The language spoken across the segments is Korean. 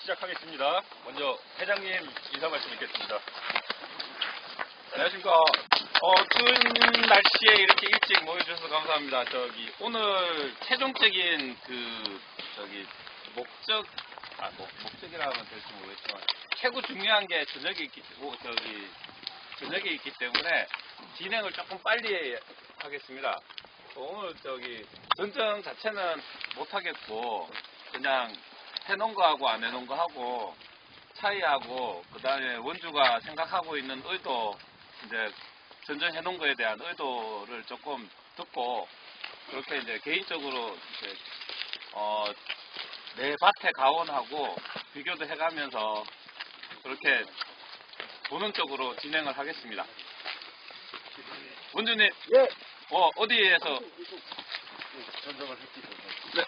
시작하겠습니다. 먼저 회장님 인사 말씀 있겠습니다. 안녕하십니까. 추운 날씨에 이렇게 일찍 모여주셔서 감사합니다. 오늘 최종적인 목적이라 하면 될지 모르겠지만 최고 중요한 게 저녁에 있기 때문에 진행을 조금 빨리 하겠습니다. 오늘 전쟁 자체는 못하겠고 그냥 해놓은 거하고 안 해놓은 거하고 차이하고 그 다음에 원주가 생각하고 있는 의도, 이제 전쟁 해놓은 거에 대한 의도를 조금 듣고 그렇게 이제 개인적으로 이제 내 밭의 가원하고 비교도 해가면서 그렇게 보는 쪽으로 진행을 하겠습니다. 원주님, 예. 어디에서 전쟁을 했기 때문에. 네.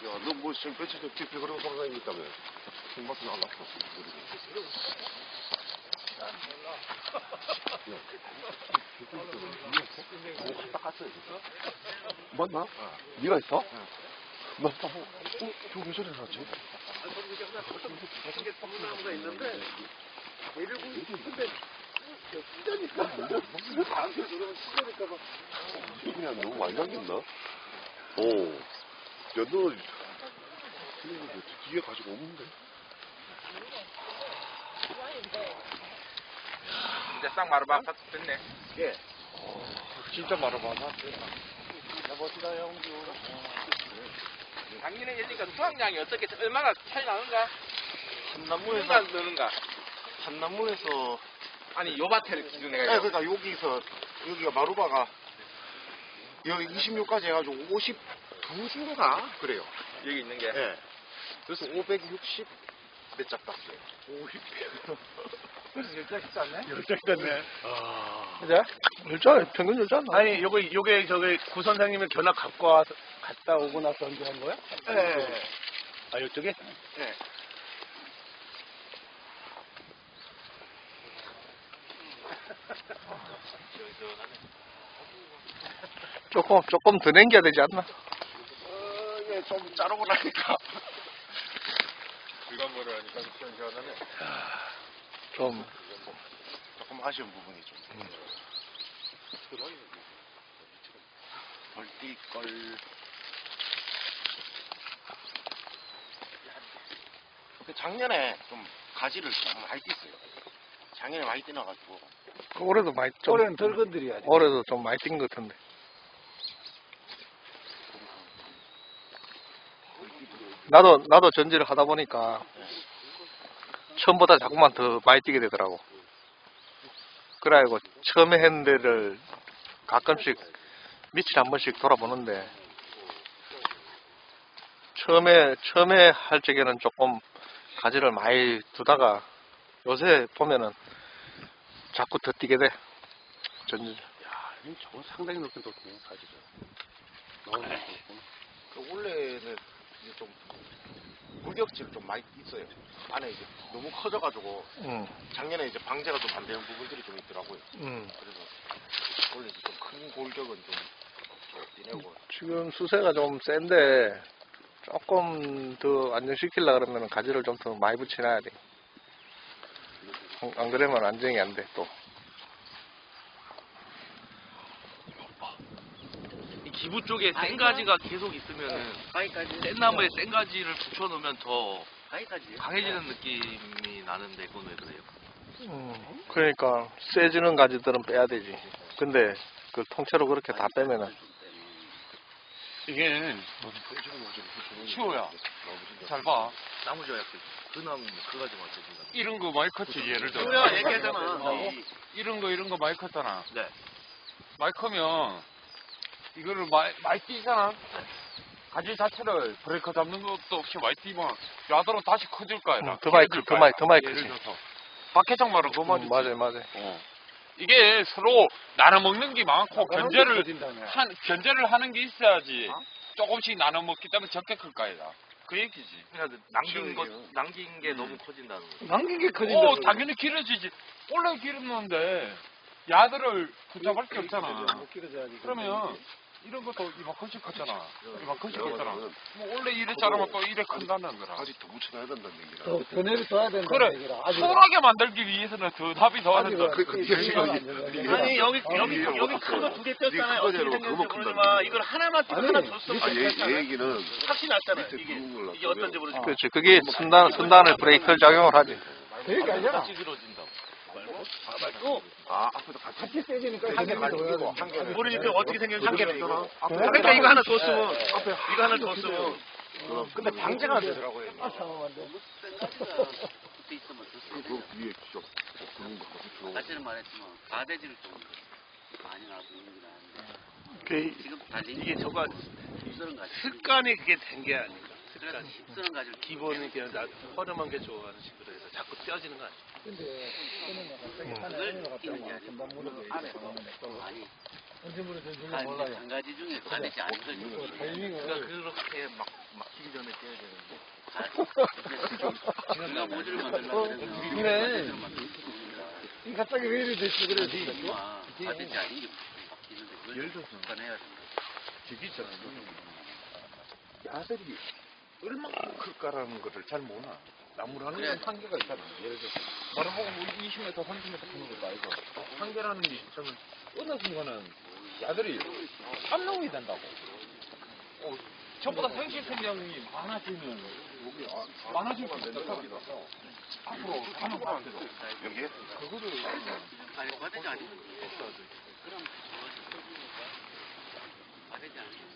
야, 너 뭐 지금 며칠 전에 TP 그런 상상이 있다며? 생방송 안 났어. 맞나? 네가 있어? 나 저거 왜 저래 놨지? 나무가 있는데 내리고 근데 찢어니까 나한테 저러면 찢어니까 막 그냥 너무 많이 남긴다. 오, 야, 너 뒤에 가지고 없는데? 이제 싹 말아봐. 다 됐네. 예. 진짜 말아봐. 여보시다, 형주. 작년에 예니까 수확량이 어떻게 얼마나 차이 나는가? 한나무에서 느는가? 한나무에서 아니 요 밭을 기준에 네, 그러니까 여기가 마루바가 여기 26까지 해가지고 52주인가 그래요. 여기 있는 게. 예. 그래서 560 몇 짝 땄어요. 50. 그래서 10장 땄네? 10장 땄네. 그죠? 열장, 평균 열장 나. 아니, 요게 구 선생님이 견학 갔다 오고 나서 언제 한 거야? 예. 아, 요쪽에? 예. 조금 더 남겨야 되지 않나? 예, 좀 자르고 나니까. 불감모를 하니까 시원시원하네. 좀. 조금 아쉬운 부분이 좀. 벌뛸걸. 작년에 좀 가지를 좀 많이 띄어요. 작년에 많이 띄어가지고. 올해도 많이 좀. 올해는 덜 건드려야지. 올해도 좀 많이 뛴 것 같은데. 나도 전지를 하다 보니까 처음보다 자꾸만 더 많이 뛰게 되더라고. 그래가지고 처음에 했는 데를 가끔씩 며칠 한 번씩 돌아보는데 처음에 할 적에는 조금 가지를 많이 두다가 요새 보면은 자꾸 더 뛰게 돼. 전지. 야, 저건 상당히 높게 뒀네, 가지를. 너무 높고. 원래는 이제 좀 물격질 좀 많이 있어요. 안에 이제 너무 커져가지고 작년에 이제 방제가 좀 안 되는 부분들이 좀 있더라고요. 그래서 원래 이제 좀 큰 골격은 좀 띄내고. 지금 수세가 좀 센데 조금 더 안정시키려고 그러면 가지를 좀 더 많이 붙여놔야 돼. 안 그러면 안정이 안 돼, 또. 이 기부 쪽에 센 가지가 계속 있으면은 센 나무에 센 가지를 붙여놓으면 더 강해지는 느낌이 나는데 그건 왜 그래요? 그러니까 세지는 가지들은 빼야 되지. 근데 그 통째로 그렇게 다 빼면은 이게 시호야. 잘 봐. 나무 조약 그 나무 그 가지만 쓰신다. 이런 거 많이 컸지, 예를 들어. 소야 얘기하잖아. 이런 거 많이 컸잖아. 네. 많이 크면 이거를 많이 뛰잖아. 가지 자체를 브레이크 잡는 것도 없이 많이 뛰면 야도로 다시 커질 거야. 더 많이 크지. 예를 들어서 박해장 말은 그 말이지. 맞아요. 어. 이게 서로 나눠 먹는 게 많고 견제를 하는 게 있어야지. 조금씩 나눠 먹기 때문에 적게 클 거이다. 그 얘기지. 그러니까 남긴 게 너무 커진다는 거죠. 남긴 게 커진다. 당연히 길어지지. 원래 길었는데 야들을 붙잡을 게 없잖아. 그러면 이런 것도 이만큼씩 컸잖아. 이만큼씩 컸잖아. 뭐 원래 이래 자르면 또 이래 큰다는 거라. 아직 더 묻혀놔야 된다는 얘기라. 더 내려둬야 된다. 그래. 편하게 만들기 위해서는 더 답이 더 된다. 아니 여기 큰거 2개 떴잖아요. 어떻게 생겼는지 모르지만 이걸 하나만 띄고 하나 줬으면 얘 얘기는 값이 났잖아요. 이게 어떤지 모르지만. 그렇지. 그게 순단을 브레이크를 작용을 하지. 그러니까 아니라 같이 길어진다고. 앞에도 같이 세지니까 한 개만 끼고 한 개. 모르니까 어떻게 생겼는지 한 개는 이거. 그러니까 이거 하나 줬으면 이거 하나 줬으면. 근데 방제가 안 되더라고요. 그때 있으면 그 위에 좀 굵은 거 같이 사실은 말했지만 가대지를 좀 많이 놔두는 게 나은데 지금 달린 이게 저거 씁쓸한 가지. 습관이 그게 된 게 아닌가. 그래서 씁쓸한 가지를 기본이 그냥 허름한 게 좋아하는 식으로 해서 자꾸 떼어지는 거 아니야? 그걸 있느냐 아니 한 가지 중에 가대지 않은 거지. 그러니까 그렇게 막 막히기 전에 떼야 되는데. 우리가 모듈을 만들려고 그러면 그래. 갑자기 왜 이래 됐지 그래. 가대지 아닌 게 바뀌는데 그걸 습관해야 된다. 저기 있잖아요. 야들이 얼마나 클까라는 거를 잘 모르나. 나무를 하는 건 한계가 있잖아. 예를 들어서 나는 보고 뭐 20m, 30m 크는 것도 아니고 한계라는 게 있으면 어느 순간은 야들이 암농이 된다고. 전보다 생식생명이 많아지면 많아질 수 있다고. 앞으로 가는 거한테도 여기에 그거를 아니 가대지 아닌 거 그럼 가대지 아닌 거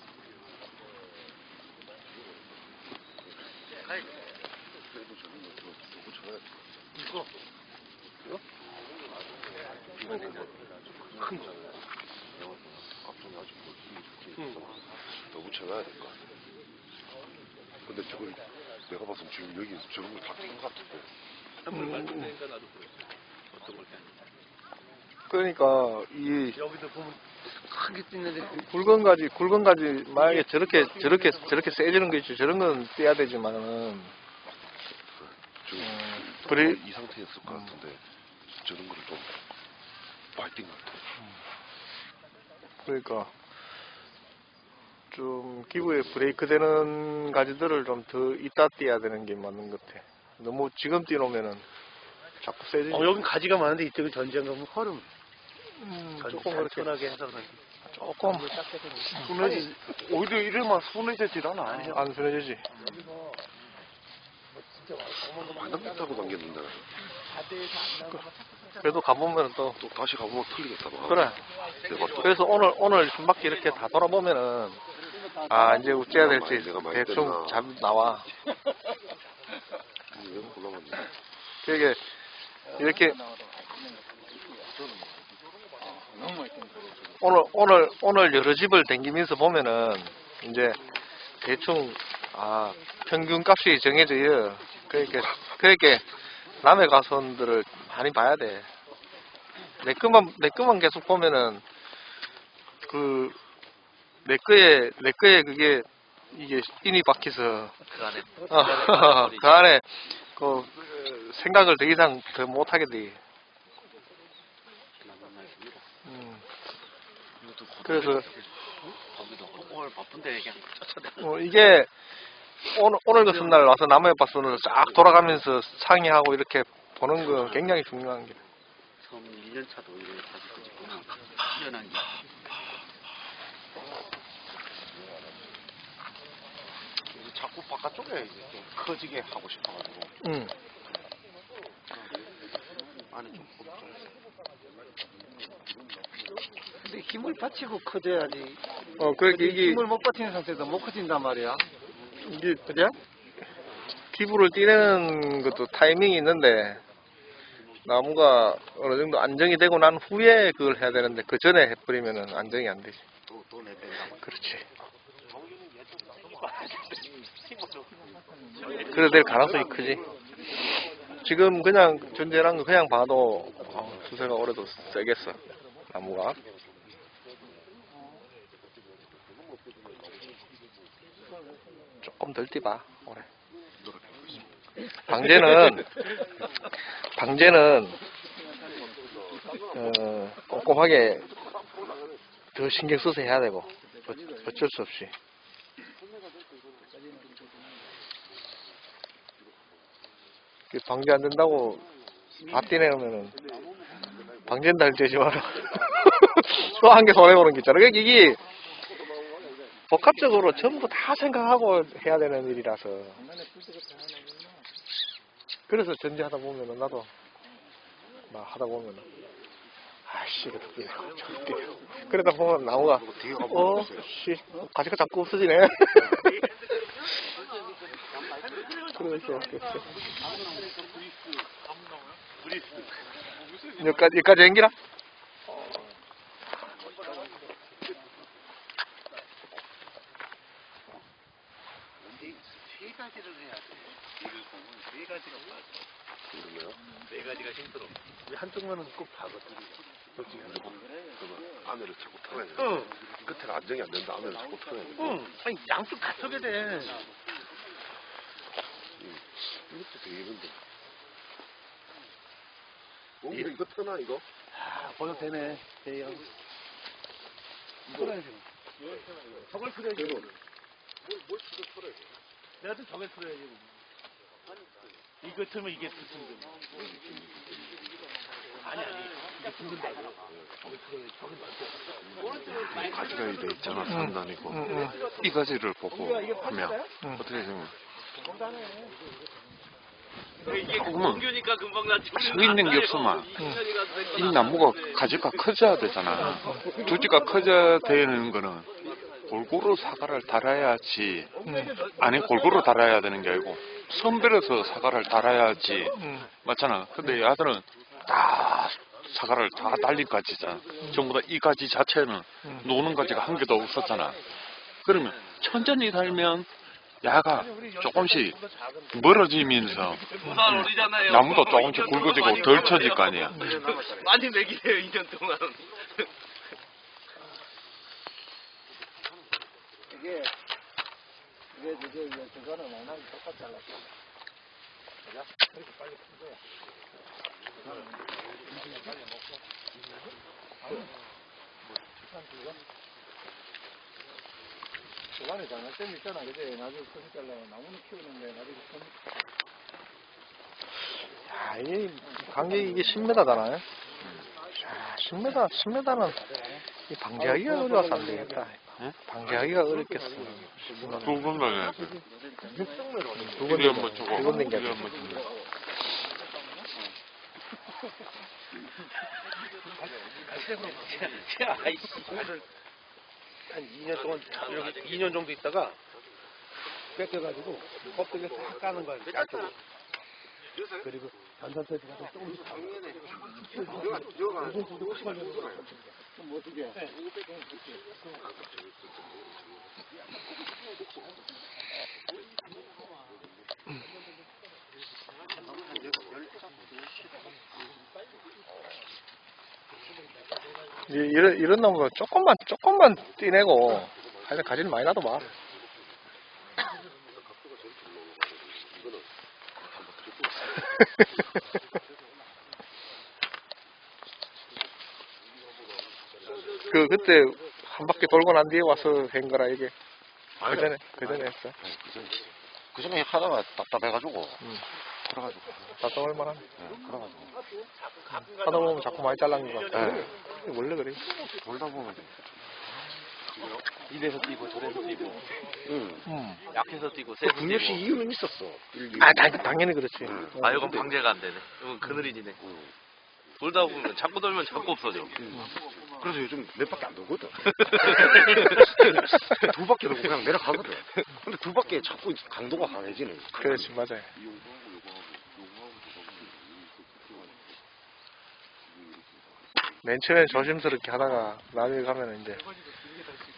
그래도 저는 누구 쳐야 이거 큰 거. 앞쪽에 아직 뭐 힘이 좋게 있어. 너무 쳐야 될 것 같아. 근데 저걸 내가 봤으면 지금 여기 저런 걸 다 낀 것 같은데. 그러니까 이 여기도 보면 크게 찢는데 굵은 가지 만약에 저렇게 세지는 거 있죠. 저런 건 떼야 되지만은 지금 이 상태였을 것 같은데 저런 거를 좀 많이 뛴 것 같아. 그러니까 좀 기부에 브레이크 되는 가지들을 좀 더 이따 떼야 되는 게 맞는 것 같아. 너무 지금 띄놓으면은 자꾸 세지지. 여긴 가지가 많은데 이쪽은 전쟁하면 허름. 조금 그렇게 편하게 해서 그런지. 조금 순해지 오히려 이러면 순해지질 않아. 안 순해지지. 바닥 타고 당겼는데 그래도 가보면 또 또 다시 가보면 틀리겠다. 봐. 그래. 내가 또 그래서 오늘 한 바퀴 이렇게 다 돌아보면은 이제 어째야 될지 내가 많이 대충 뗐나. 답 나와. 왜 곤란하니? 그게 이렇게 오늘 여러 집을 댕기면서 보면은 이제 대충 평균 값이 정해져요. 그러니까 남의 가선들을 많이 봐야 돼. 내 거만 계속 보면은 내 거에 그게 이게 인이 박혀서 그 안에 그 안에 생각을 더 이상 더 못하게 돼. 그래서 오늘 바쁜데 그냥 쫓아내. 이게 오늘 같은 날 와서 나무에 밭을 쫙 돌아가면서 상의하고 이렇게 보는 건 굉장히 중요한 게. 처음 1년 차도 이렇게 다시 끄집구나. 1년 한 게. 자꾸 바깥쪽에 이제 좀 커지게 하고 싶어가지고 안에 좀 근데 힘을 받치고 커져야지. 그렇게 이게 힘을 못 받치는 상태에서 못 커진단 말이야. 이게 그냥 피부를 띠내는 것도 타이밍이 있는데 나무가 어느 정도 안정이 되고 난 후에 그걸 해야 되는데 그 전에 해버리면은 안정이 안 되지. 또 내뺀다. 그렇지. 그래 될 가능성이 크지. 지금 그냥 존재란 거 그냥 봐도 수세가 올해도 세겠어, 나무가. 조금 덜 뛰봐, 올해. 방제는 꼼꼼하게 더 신경 써서 해야 되고, 어쩔 수 없이. 방제 안 된다고 다 뛰내면은 방제는 달 되지 마라. 또 한 개 손해보는 게 있잖아. 이게 복합적으로 전부 다 생각하고 해야 되는 일이라서. 그래서 전지하다 보면은 나도 막 하다 보면은 아씨 이거 어떻게 그러다 보면 나무가 씨 가지가 자꾸 없어지네. 그러면서 여기까지 연기라? 세 가지를 해야 돼. 일을 보면 세 가지가 빠져. 그러면 네 가지가 힘들어. 한쪽만은 꼭 파거든. 그렇지. 안으로 자꾸 틀어야 돼. 응. 끝에가 안정이 안 된다. 안으로 자꾸 틀어야 돼. 응. 아니 양쪽 다 서게 돼. 이것도 되게 힘든데. 이거 트나 이거? 아, 벌써 되네. 돼요. 풀어야지. 저걸 풀어야지. 뭘 풀어야 돼? 내가 저걸 풀어야지. 이거 틀면 이게 붙은 거. 아니. 이게 붙는다. 저걸 풀어야지. 저걸 가지가 돼 있잖아. 상단이고. 이 가지를 보고 하면 어떻게 되면 이게 조금은 공교니까 금방 낫지. 서 있는 게 없으면 이 나무가 가지가 커져야 되잖아. 두지가 커져야 되는 거는 골고루 사과를 달아야지. 아니 골고루 달아야 되는 게 아니고 선별해서 사과를 달아야지. 맞잖아. 근데 아들은 다 사과를 다 달린 가지잖아. 전부 다 이 가지 자체는 노는 가지가 한 개도 없었잖아. 그러면 천천히 달면 야가 조금씩 멀어지면서 부산 어리잖아요. 나무도 조금씩 굵어지고 덜 쳐질 거 아니야. 많이 먹이네요 2년 동안. 저거는 워낙 똑같이 잘랐어. 그죠? 그렇게 빨리 큰 거야. 저번에 장난점 있잖아, 그지? 나중에 커서 잘라. 나무는 키우는데 나중에 큰. 야, 이 간격이 이게 10m잖아요. 야, 10m는 이 방지하기가 어려워서 안 되겠다. 응? 방지하기가 어렵겠어. 두 번 가야지. 두번 이리 한번 주고, 두번 이리 댕겨. 한번 주고. 한 2년 동안 이렇게 2년 정도 있다가 뺏겨가지고 껍데기 싹 까는 거야. 얇게. 그리고 단산태도 가서 조금씩 이런 놈은 조금만 떼내고, 하여튼 가지를 많이 놔둬봐. 그때 한 바퀴 돌고 난 뒤에 와서 한 거라, 이게. 그 전에 했어. 그 전에 하다가 답답해가지고. 그래가지고. 답답할 만하네. 그래가지고. 하다 보면 자꾸 많이 잘라는 거 같아. 원래 그래. 돌다 보면. 이래서 뛰고 저래서 뛰고. 약해서 뛰고 그 세서 분명히 뛰고. 이유는 있었어. 당연히 그렇지. 아 이건 방제가 안 되네. 이건 그늘이지네. 돌다 보면 자꾸 돌면 자꾸 없어져. 그래서 요즘 몇 바퀴 안 돌거든. 두 바퀴 돌고 그냥 내려가거든. 근데 두 바퀴에 자꾸 강도가 강해지네. 그렇지, 맞아요. 맨 처음엔 조심스럽게 하다가 나중에 가면 이제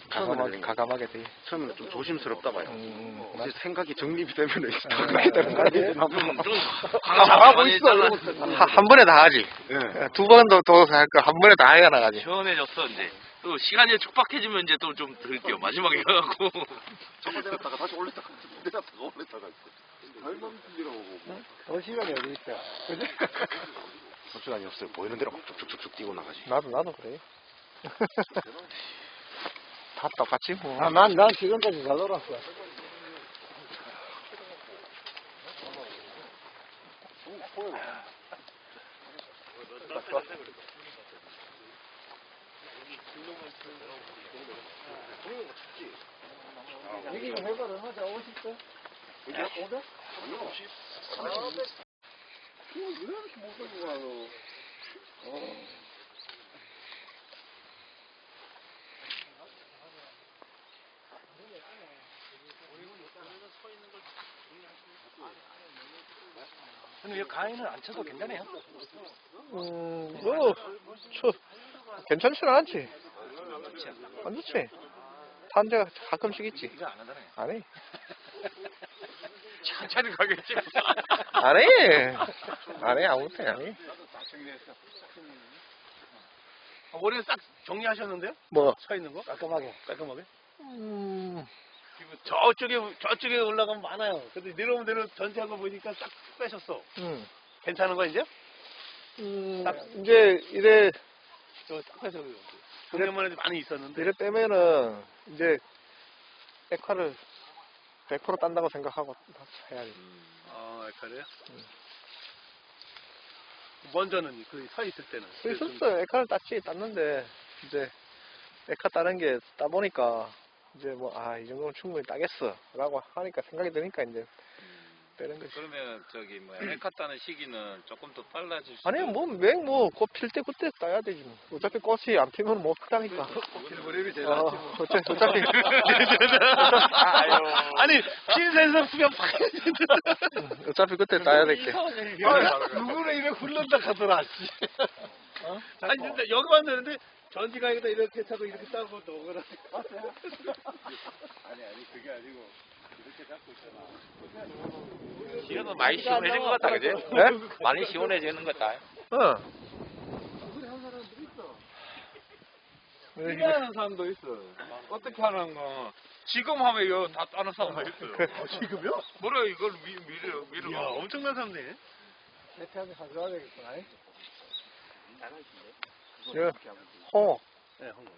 가감하게 돼. 처음에는 좀 조심스럽다 봐요. 맞아. 이제 생각이 정립이 되면 더 되는 거 아니에요? 잘하고 있어. 한 번에 다 하지. 두 번 더 할 거 한 번에 다 해야 나가지. 시원해졌어 이제. 또 시간이 촉박해지면 이제 또 좀 들게요. 마지막에 가갖고. 저거 내렸다가 다시 올렸다가 내렸다가 올렸다가 발만 들이라고 그런 시간이 어디 있어. 그지? 볼 시간이 없어요. 보이는 대로 막 쭉쭉쭉 뛰고 나가지. 나도 그래. 다 똑같지 뭐. 아, 난 지금까지 잘 놀았어. 여기가 해발 얼마죠? 50대? 500? 근데 이 가위는 안 쳐도 괜찮아요? 괜찮지는 않지. 안 좋지. 탄 데가 가끔씩 있지. 이거 안 하잖아요. 안 해. 천천히 가겠지. 안 해. 안 해. 아무것도 안 해. 머리는 싹 정리하셨는데요? 뭐. 서 있는 거? 깔끔하게. 음, 저쪽에 올라가면 많아요. 근데 내려오면 전체한 거 보니까 싹 빼셨어. 괜찮은 거 이제? 이제 이래 저싹 빼셨어요. 그때만에 많이 있었는데. 이래 빼면은 이제 에카를 100% 딴다고 생각하고 해야지. 에카래요? 먼저는 그 서 있을 때는. 서 있었어. 에카를 땄는데 이제 에카 따는 게 따보니까 이제 뭐 이 정도면 충분히 따겠어 라고 하니까 생각이 드니까 이제 빼는 거지. 그러면 저기 뭐야 에카 따는 시기는 조금 더 빨라질 수 아니 꽃 필 때 그때 따야 되지 뭐. 어차피 꽃이 안 피면 못 따니까. 길버림이 제일 어차피 아니 신선성 수면 어차피 그때 따야 될게. 누구는 이래 굴른다 하더라. 아니 진짜 여기 왔는데 전지가에다 이렇게 차고 이렇게 따고 너무나. 아니 그게 아니고 이렇게 잡고 있잖아. 지금은 많이 시원해진 것 같다, 그지? 네? 많이 시원해지는 것 같다. 이래 하는 사람도 있어. 어떻게 하는 거. 지금 하면 이거 다 따는 사람도 있어요. 지금요? 뭐래 이걸 미르 야 엄청난 사람네. 세트하게 가져와야 되겠구나. 홍어. 네, 홍어.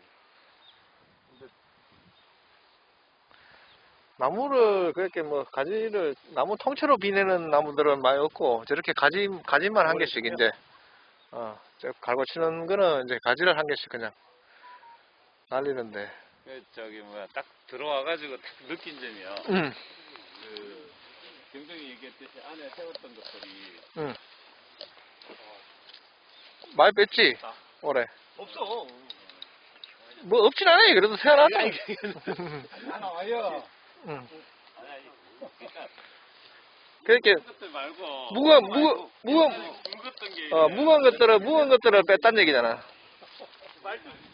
나무를 그렇게 뭐 가지를 나무 통째로 비내는 나무들은 많이 없고 저렇게 가지만 한 개씩 이제 저 갈고 치는 거는 이제 가지를 한 개씩 그냥 날리는데. 저기 뭐야 딱 들어와가지고 딱 느낀 점이요. 그 경정이 얘기했듯이 안에 세웠던 것들이 많이 뺐지 올해. 없어. 뭐 없진 않아요. 그래도 세워놨다. 하나 와요. 그렇게 것들 말고 무거운 것들을 뺐단 얘기잖아.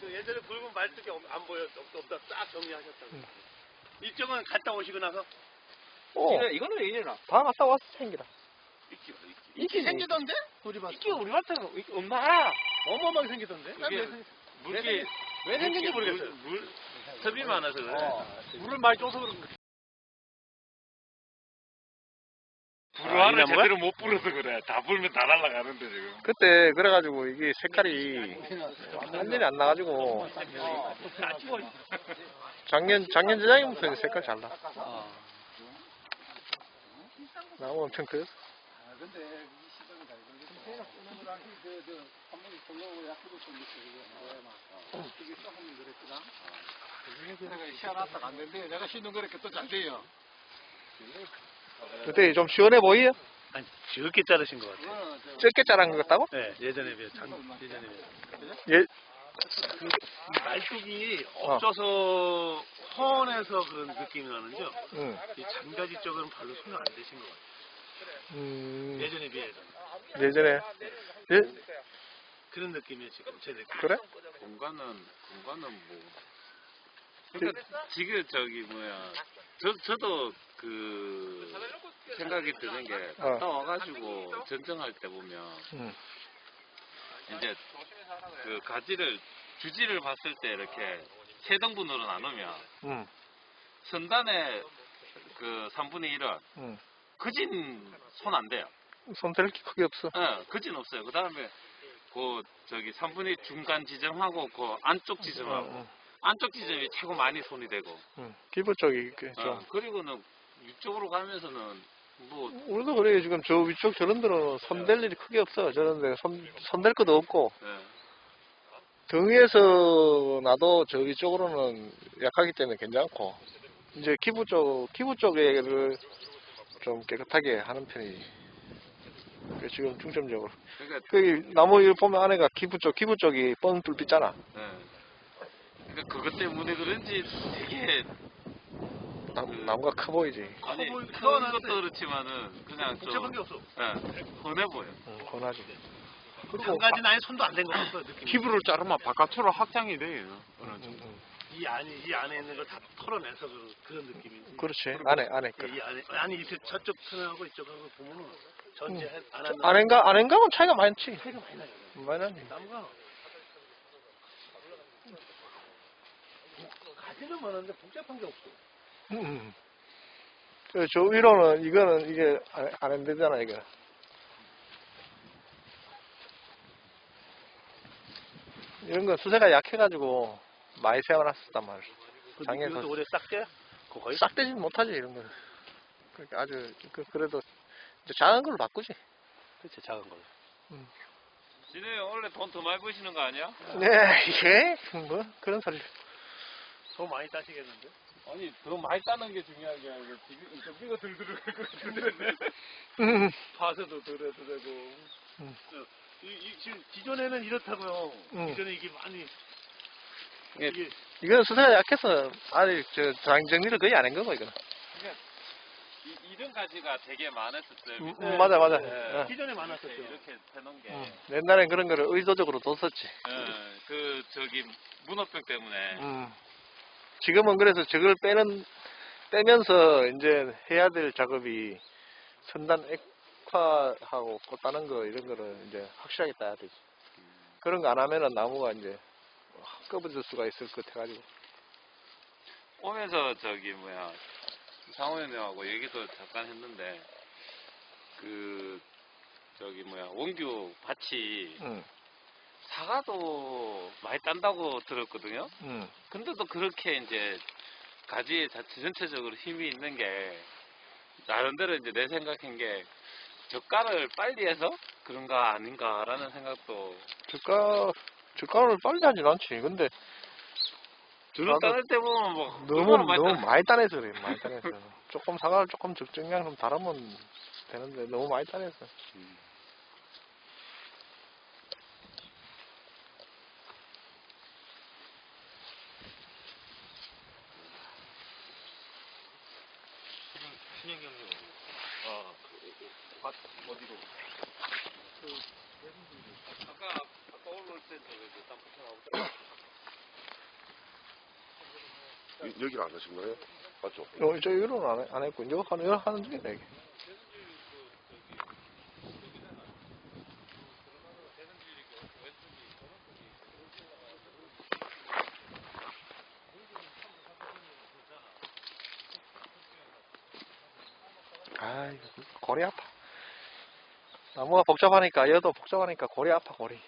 예전에 붉은 말뚝이 안 보여. 없다. 싹 정리하셨다고. 이쪽은 갔다 오시고 나서 이거는 이래나. 다 갔다 와서 생기라. 이끼 생기던데? 우리 밭. 이게 우리 밭에 없나? 어마어마하게 생기던데? 물기 왜 생긴지 모르겠어요. 습이 많아서 그래. 물을 많이 줘서 그런 거. 불화를 제대로 못 불어서 그래. 다 불면 다 날아가는데 지금. 그때 그래가지고 이게 색깔이 완전히 안 나가지고 작년 재작년부터 색깔 잘 나. 나무 엄청 커. 시원하다가 안 된대요. 내가 쉬는 거니까 또 잘 돼요. 그때 좀 시원해 보이요? 아니, 적게 자르신 것 같아요. 적게 자란 것 같다고? 네, 예전에 비해. 예전에 예. 그 말뚝이 없어서 헌해서 그런 느낌이 나는데요. 이 장가지 쪽은 별로 손을 안 대신 것 같아요. 예전에 비해서. 예전에 예? 그런 느낌이에요, 지금 제 느낌. 그래? 공간은 뭐 그러니까 지금 저기 뭐야 저도 그 생각이 드는 게 갔다 와가지고 전정할 때 보면 이제 그 가지를 주지를 봤을 때 이렇게 세 등분으로 나누면 선단의 그 3분의 1은 그진 손 안 돼요. 손댈 게 크게 없어. 예, 그진 없어요. 그 다음에 그 저기 3분의 1 중간 지점하고 그 안쪽 지점하고 안쪽 지점이 최고 많이 손이 되고. 기부 쪽이 좀. 그리고는 위쪽으로 가면서는 뭐 우리도 그래요. 지금 저 위쪽 저런 데는 손댈 일이 크게 없어. 저런 데 손댈 것도 없고. 예. 등 위에서 나도 저 위쪽으로는 약하기 때문에 괜찮고. 이제 기부 쪽에를 좀 깨끗하게 하는 편이지. 그게 지금 중점적으로. 그러니까 그 나무 일 보면 안에가 기부 쪽이 뻥 뚫렸잖아. 예. 그러니까 그것 때문에 그런지 되게 나무가 커 보이지. 아니 커 보이- 큰 커 것도 그렇지만은 그냥 좀 복잡한 게 없어. 예, 흔해 보여. 권하지. 한 가지 나의 손도 안 된 것 같아 느낌. 피부를 자르면 바깥으로 확장이 돼요. 이 안에 있는 걸 다 털어내서 그런 느낌이지. 그렇지. 안에 거. 이 안에 아니 이렇게 저쪽 편하고 이쪽하고 보면은 전체 안엔가는 차이가 많지. 차이가 많이 나요. 많이 나지. 나무가 가지는 많은데 복잡한 게 없어. 저 위로는 이게 안 되잖아 이거. 이런 건 수세가 약해가지고 많이 세워놨었단 말이야. 장에서 이것도 올해 싹대? 거의 싹 되진 못하지 이런 거. 그러니까 아주 그래도 이제 작은 걸로 바꾸지. 그치 작은 걸로. 진우 형 원래 돈 더 많이 버시는 거 아니야? 네, 이게 뭐 그런 소리. 더 많이 따시겠는데? 아니 더 많이 따는 게 중요한 게 아니고 비가 들 들어갈 것 같은데. 파서도 덜 해도 되고. 지금 기존에는 이렇다고요. 기존에 이게 많이 이건 수세가 약해서 아직 장 정리를 거의 안 한 거고 이거는. 이런 가지가 되게 많았었어요. 맞아. 네. 기존에 많았었죠. 이렇게 해놓은 게. 옛날엔 그런 거를 의도적으로 뒀었지. 그 저기 문어병 때문에. 지금은 그래서 저걸 빼면서 이제 해야 될 작업이 선단 액화하고 꽃 따는 거 이런 거를 이제 확실하게 따야 되지. 그런 거 안 하면은 나무가 이제 꺼버질 수가 있을 것 같아가지고. 오면서 저기 뭐야 상호 형님하고 얘기도 잠깐 했는데 그 저기 뭐야 원규 밭이 사과도 많이 딴다고 들었거든요. 근데도 그렇게 이제 가지에 전체적으로 힘이 있는 게 나름대로 이제 내 생각한 게 젓갈을 빨리 해서 그런가 아닌가라는 생각도. 젓갈을 빨리 하진 않지. 근데 주로 따를 때 보면 뭐 너무 많이 따내서 그래. 많이 따내서. 조금 사과를 조금 적정량 좀 달으면 되는데 너무 많이 따내서. 신영이 형님. 밭 어디로? 아까 올라올 때 저기 땅 붙여나오더라고. 여기를 안 하신 거예요? 맞죠? 저 이거는 안 했고 이거 하는 중이네 이게. 아이고 골이 아파. 나무가 복잡하니까 여도 복잡하니까 골이 아파 골이.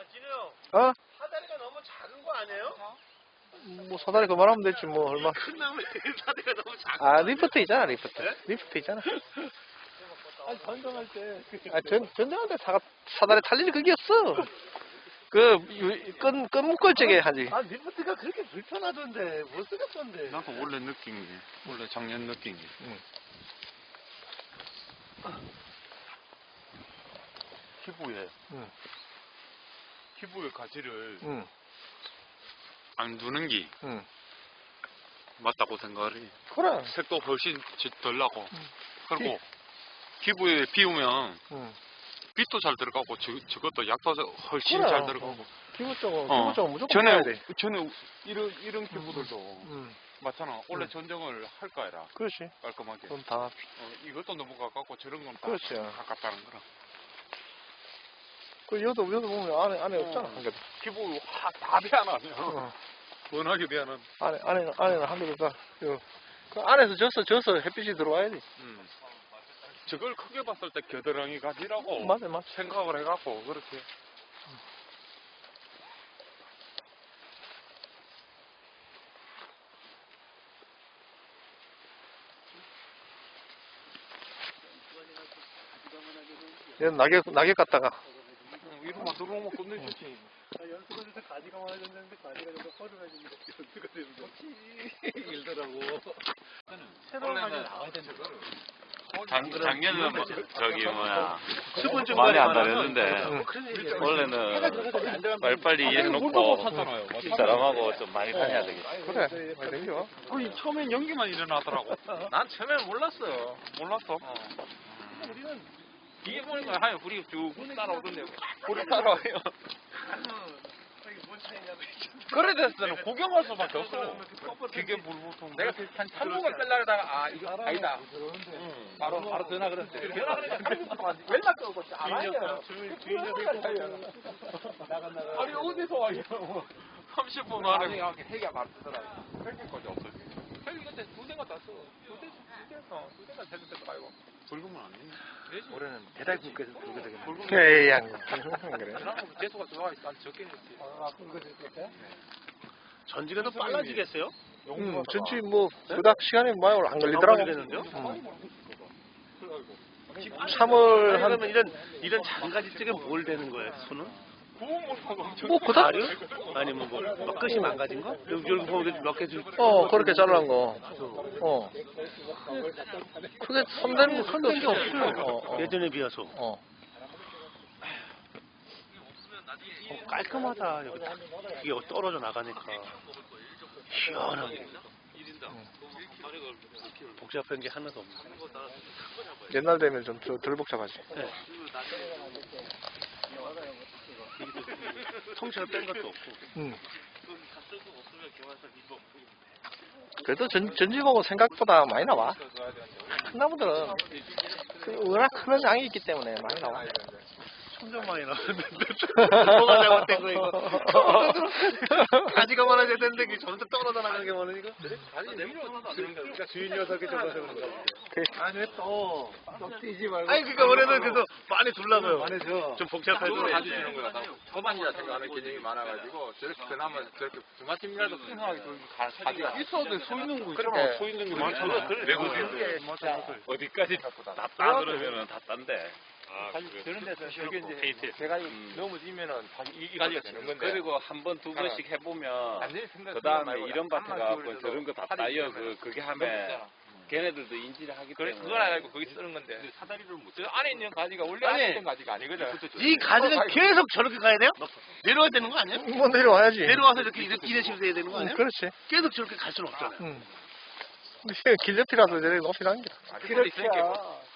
진우 형, 어? 사다리가 너무 작은 거 아니에요? 뭐 사다리 그만하면 됐지 뭐 얼마. 큰 나무에 사다리가 너무 작은 아 리프트 있잖아 리프트. 리프트 있잖아. 아니 전정할 때 전쟁할 때 사다리 탈 일이 그게 없어. 끈 묶을 적에 하지. 아 리프트가 그렇게 불편하던데 못 쓰겠던데. 나도 원래 느낀 게 원래 작년 느낀 게 피부에 가지를 안 두는 게 맞다고 생각을 해. 그래. 색도 훨씬 덜 나고 그리고 피부에 비우면 빛도 잘 들어가고 저것도 약도 훨씬 그래. 잘 들어가고. 기본적으로 무조건 전에 해야 돼. 이런 기부들도 맞잖아. 원래 전쟁을 할 거 아니라 그렇지. 깔끔하게. 그럼 다 이것도 너무 가깝고 저런 건 다 그렇지. 가깝다는 거라. 그 여도 보면 안에 없잖아. 한 개도. 기부 다 대안하네요. 워낙에 대안은. 안에는 한 개도 다. 그 안에서 져서 햇빛이 들어와야 돼. 저걸 크게 봤을 때 겨드랑이 가지라고 맞아. 생각을 해갖고 그렇게. 얘는 낙엽 갖다가. 이러면 들어오면 끝내주지. 연수관에서 가지가 많아졌는데 가지가 좀 더 허름해지니까 연수가 되면 일더라고. 새로운 가지 나와야 된다. 작년에는 저기 뭐야 수분 많이 안 다녔는데 원래는 빨리빨리 해놓고 사람하고 좀 많이 다녀야 되겠어. 그래. 많이 생겨. 거의 처음엔 연기만 일어나더라고. 난 처음엔 몰랐어. 몰랐어. 우리는 뒤에 보니까 하여 불이 쭉 따라오던데. 불이 따라와요. 그래 됐어. 구경할 수밖에 없어. 기계 불보통. 내가 한 3분간 끌려다가 이거 아니다. 바로 전화 그랬는데. 전화 그러니까 30분 동안 연락도 오고 알아요. 아니 어디서 와요? 30분 만에. 해가 바로 뜨더라고. 헬기까지 없어요. 헬기 그때 2대가 땄어. 2대가 됐을 때 아이고. 불금은 안 했네. 올해는 대달국에서 불게 되겠네. 그래. 그래. 재수가 좋아하니까 적게 했지. 전지가 더 빨라지겠어요? 전치 그닥 시간이 많이 안 걸리더라고. 되는데요? 3월 그러면 이런 장가지 쪽에 뭘 되는 거예요? 손은? 그닥? 아니면 뭐 끝이 망가진 거? 여기 보면 몇개 줄. 그렇게 잘난 거. 크게 손대는 거 큰게 없어. 예전에 비해서. 깔끔하다. 여기 딱 이게 떨어져 나가니까 시원하게. 복잡한 게 하나도 없네. 옛날 되면 좀 덜 복잡하지. 네. 통째로 뺀 것도 없고. 그래도 전지보고 생각보다 많이 나와. 큰 나무들은 워낙 큰 장이 있기 때문에 많이 나와. 점점 많이 나왔는데 뭐가 잘못된 거 이거. 가지가 많아져야 되는데 이게 점점 떨어져 나가게 많은 이거. 그러니까 주인 녀석이 좋아서 그런가. 아니 또 뛰지 말고. 아니 그러니까 올해는 그래서 많이 둘라고요. 많이 줘. 좀 복잡해도 가져주는 거야. 소반이라 생각하는 개념이 많아가지고 저렇게 그나마 저렇게 두마팀이라도 팽팽하게 가지가 있어도 서 있는 거 있잖아. 그렇게. 서 있는 게 많잖아. 외국인들 어디까지 다 따들으면은 다 딴데. 그런 데서 저게 이제 페이트. 제가 넘어지면은 이 가지가 되는 건데. 그리고 한 번 두 번씩 해보면 그 다음에 이런 밭에 가고 저런 거 다 따여 그게 하면 걔네들도 인지를 하기 때문에. 그걸 알고 거기 쓰는 건데. 사다리를 못. 저 안에 있는 가지가 원래 안에 있는 가지가 아니거든. 이 가지가 계속 저렇게 가야 돼요? 내려와야 되는 거 아니야? 뭐 내려와야지. 내려와서 이렇게 이런 식으로 돼야 되는 거 아니야? 그렇지. 계속 저렇게 갈 수는 없잖아요. 근데 길높이라도 저렇게 높이 가는 게. 그렇죠.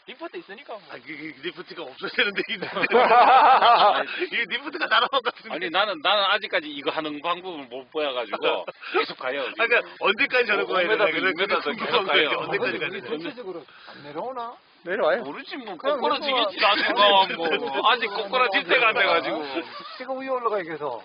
리포트 있으니까 뭐. 리프트가 없어야 되는데 이 리프트가 날아온 것 같은데. 아니 나는 아직까지 이거 하는 방법을 못 보여가지고 계속 가요. 그러니까 언제까지 저런 거 해야 되나? 5m 더 계속 가요. 언제까지 가야 되나? 전체적으로 안 내려오나? 내려와요. 모르지 뭐 꼬꾸라지겠지 나중가 뭐 아직 꼬꾸라질 때가 안 돼가지고. 제가 위에 올라가야 해서.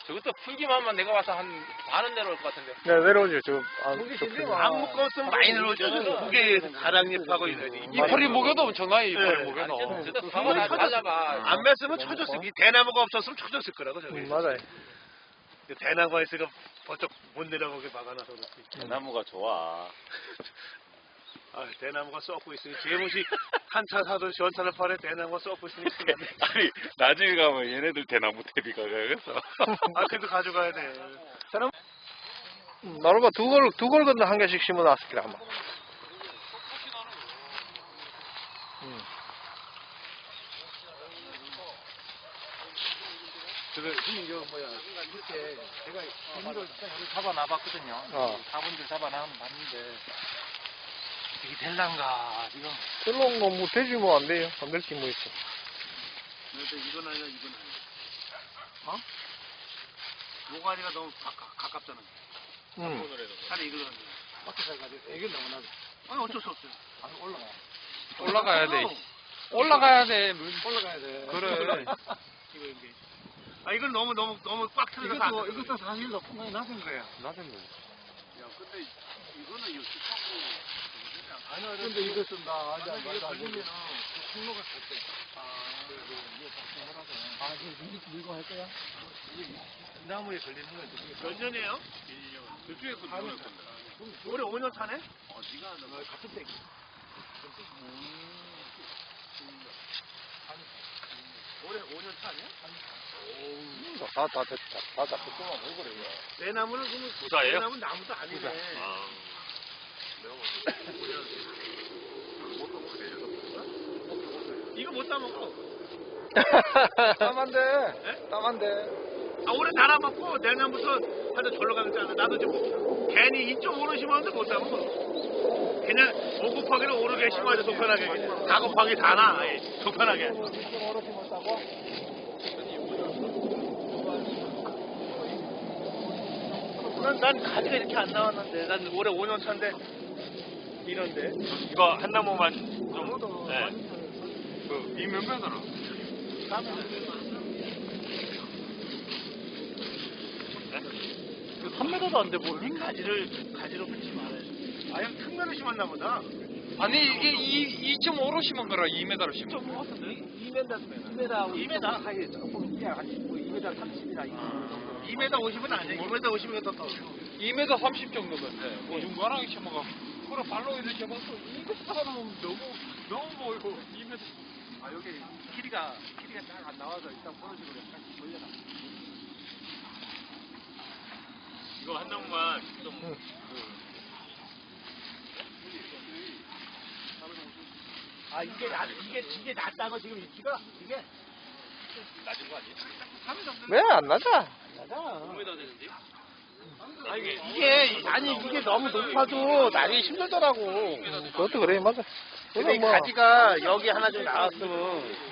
저것도 풀기만 하면 내가 와서 한 반은 내려올 것 같은데. 네, 내려오죠. 안 묶었으면 많이 내려오죠. 무게 가랑잎하고 이러지. 이파리 목에도 엄청나요. 이파리 목에도. 저도 사면 달라가. 안 맸으면 쳐졌어. 이 대나무가 없었으면 쳐졌을 거라고 저기. 맞아요. 대나무가 있으니까 버쩍 못 내려오게 막아놔서 그렇지. 대나무가 좋아. 아, 대나무가 썩고 있으니 재무시 한차 사도 전차를 팔에 대나무가 썩고 있으니 아니 나중에 가면 얘네들 대나무 대비가 가겠어. 아 그래도 가져가야 돼. 나루가 두 골 건너 한 개씩 심어놨을 거야 아마. 이렇게 제가 힘을 잡아놔봤거든요. 4분들 잡아놨는데 이게 될란가 지금. 별로 뭐 되지 뭐 안 돼요. 안 될지 뭐 있어. 그래도 이건 아니야, 이건 아니야. 모가지가 너무 가깝잖아. 차라리 이걸 하는 거야. 이게 너무 나도. 아니, 어쩔 수 없어요. 올라가야 돼. 올라가야 돼. 올라가야 돼. 그래. 이거 이제. 아, 이건 너무 꽉 틀어서. 이것도 사실 높은 거에 낮은 거야. 나는 뭐. 야, 근데 이거는 이거 습하고. 아니, 근데 이거 쓴다. 아니, 이거 걸리면은 통로가 갈 때. 지금 밀고 할 거야? 이 나무에 걸리는 거야. 몇 년이에요? 1년. 저쪽에 그 6년. 올해 5년 차네? 네가 같은 때. 올해 5년 차 아니야? 다 잡혔구만. 왜 그래, 이거. 내 나무는 그러면 부사예요? 내 나무는 나무도 아니네. 이거 못 따먹고. 땀한데. 땀한데. 아, 올해 달아먹고 내년부터 하여튼 절로 가면 잖아. 나도 좀 괜히 이쪽으로 심었는데 못 따먹어. 그냥 5 곱하기를 5를 심어야 돼, 속편하게. 4 곱하기 4나, 아예, 속편하게. 난 가지가 이렇게 안 나왔는데. 난 올해 5년 차인데. 이런데. 이거 한 나무만 좀. 네. 이몇 메달아? 3m도 안 돼, 뭘. 가지로 붙지 말아야지. 아, 형 큰 거를 심었나 보다. 아니 이게 2.5로 심은 거라 2m로 심은 거. 2m 사이에 조금 한 2m 30이나 2m 50은 아니야. 2m 50이면 더 떠. 2m 30 정도면 돼. 뭐 중간하게 심어가. 그래 발로 이렇게 해봐서 2m는 너무 보이고 2m. 아, 여기 길이가 딱 안 나와서 일단 그런 식으로 약간 돌려놔. 이거 한 나무만 좀. 아, 이게 낫다고 지금 위치가? 이게? 낮은 거 아니에요? 왜 안 나자? 5m 되는데? 이게 너무 높아도 나중에 힘들더라고. 그것도 그래, 맞아. 근데 이 가지가 여기 하나 좀 나왔으면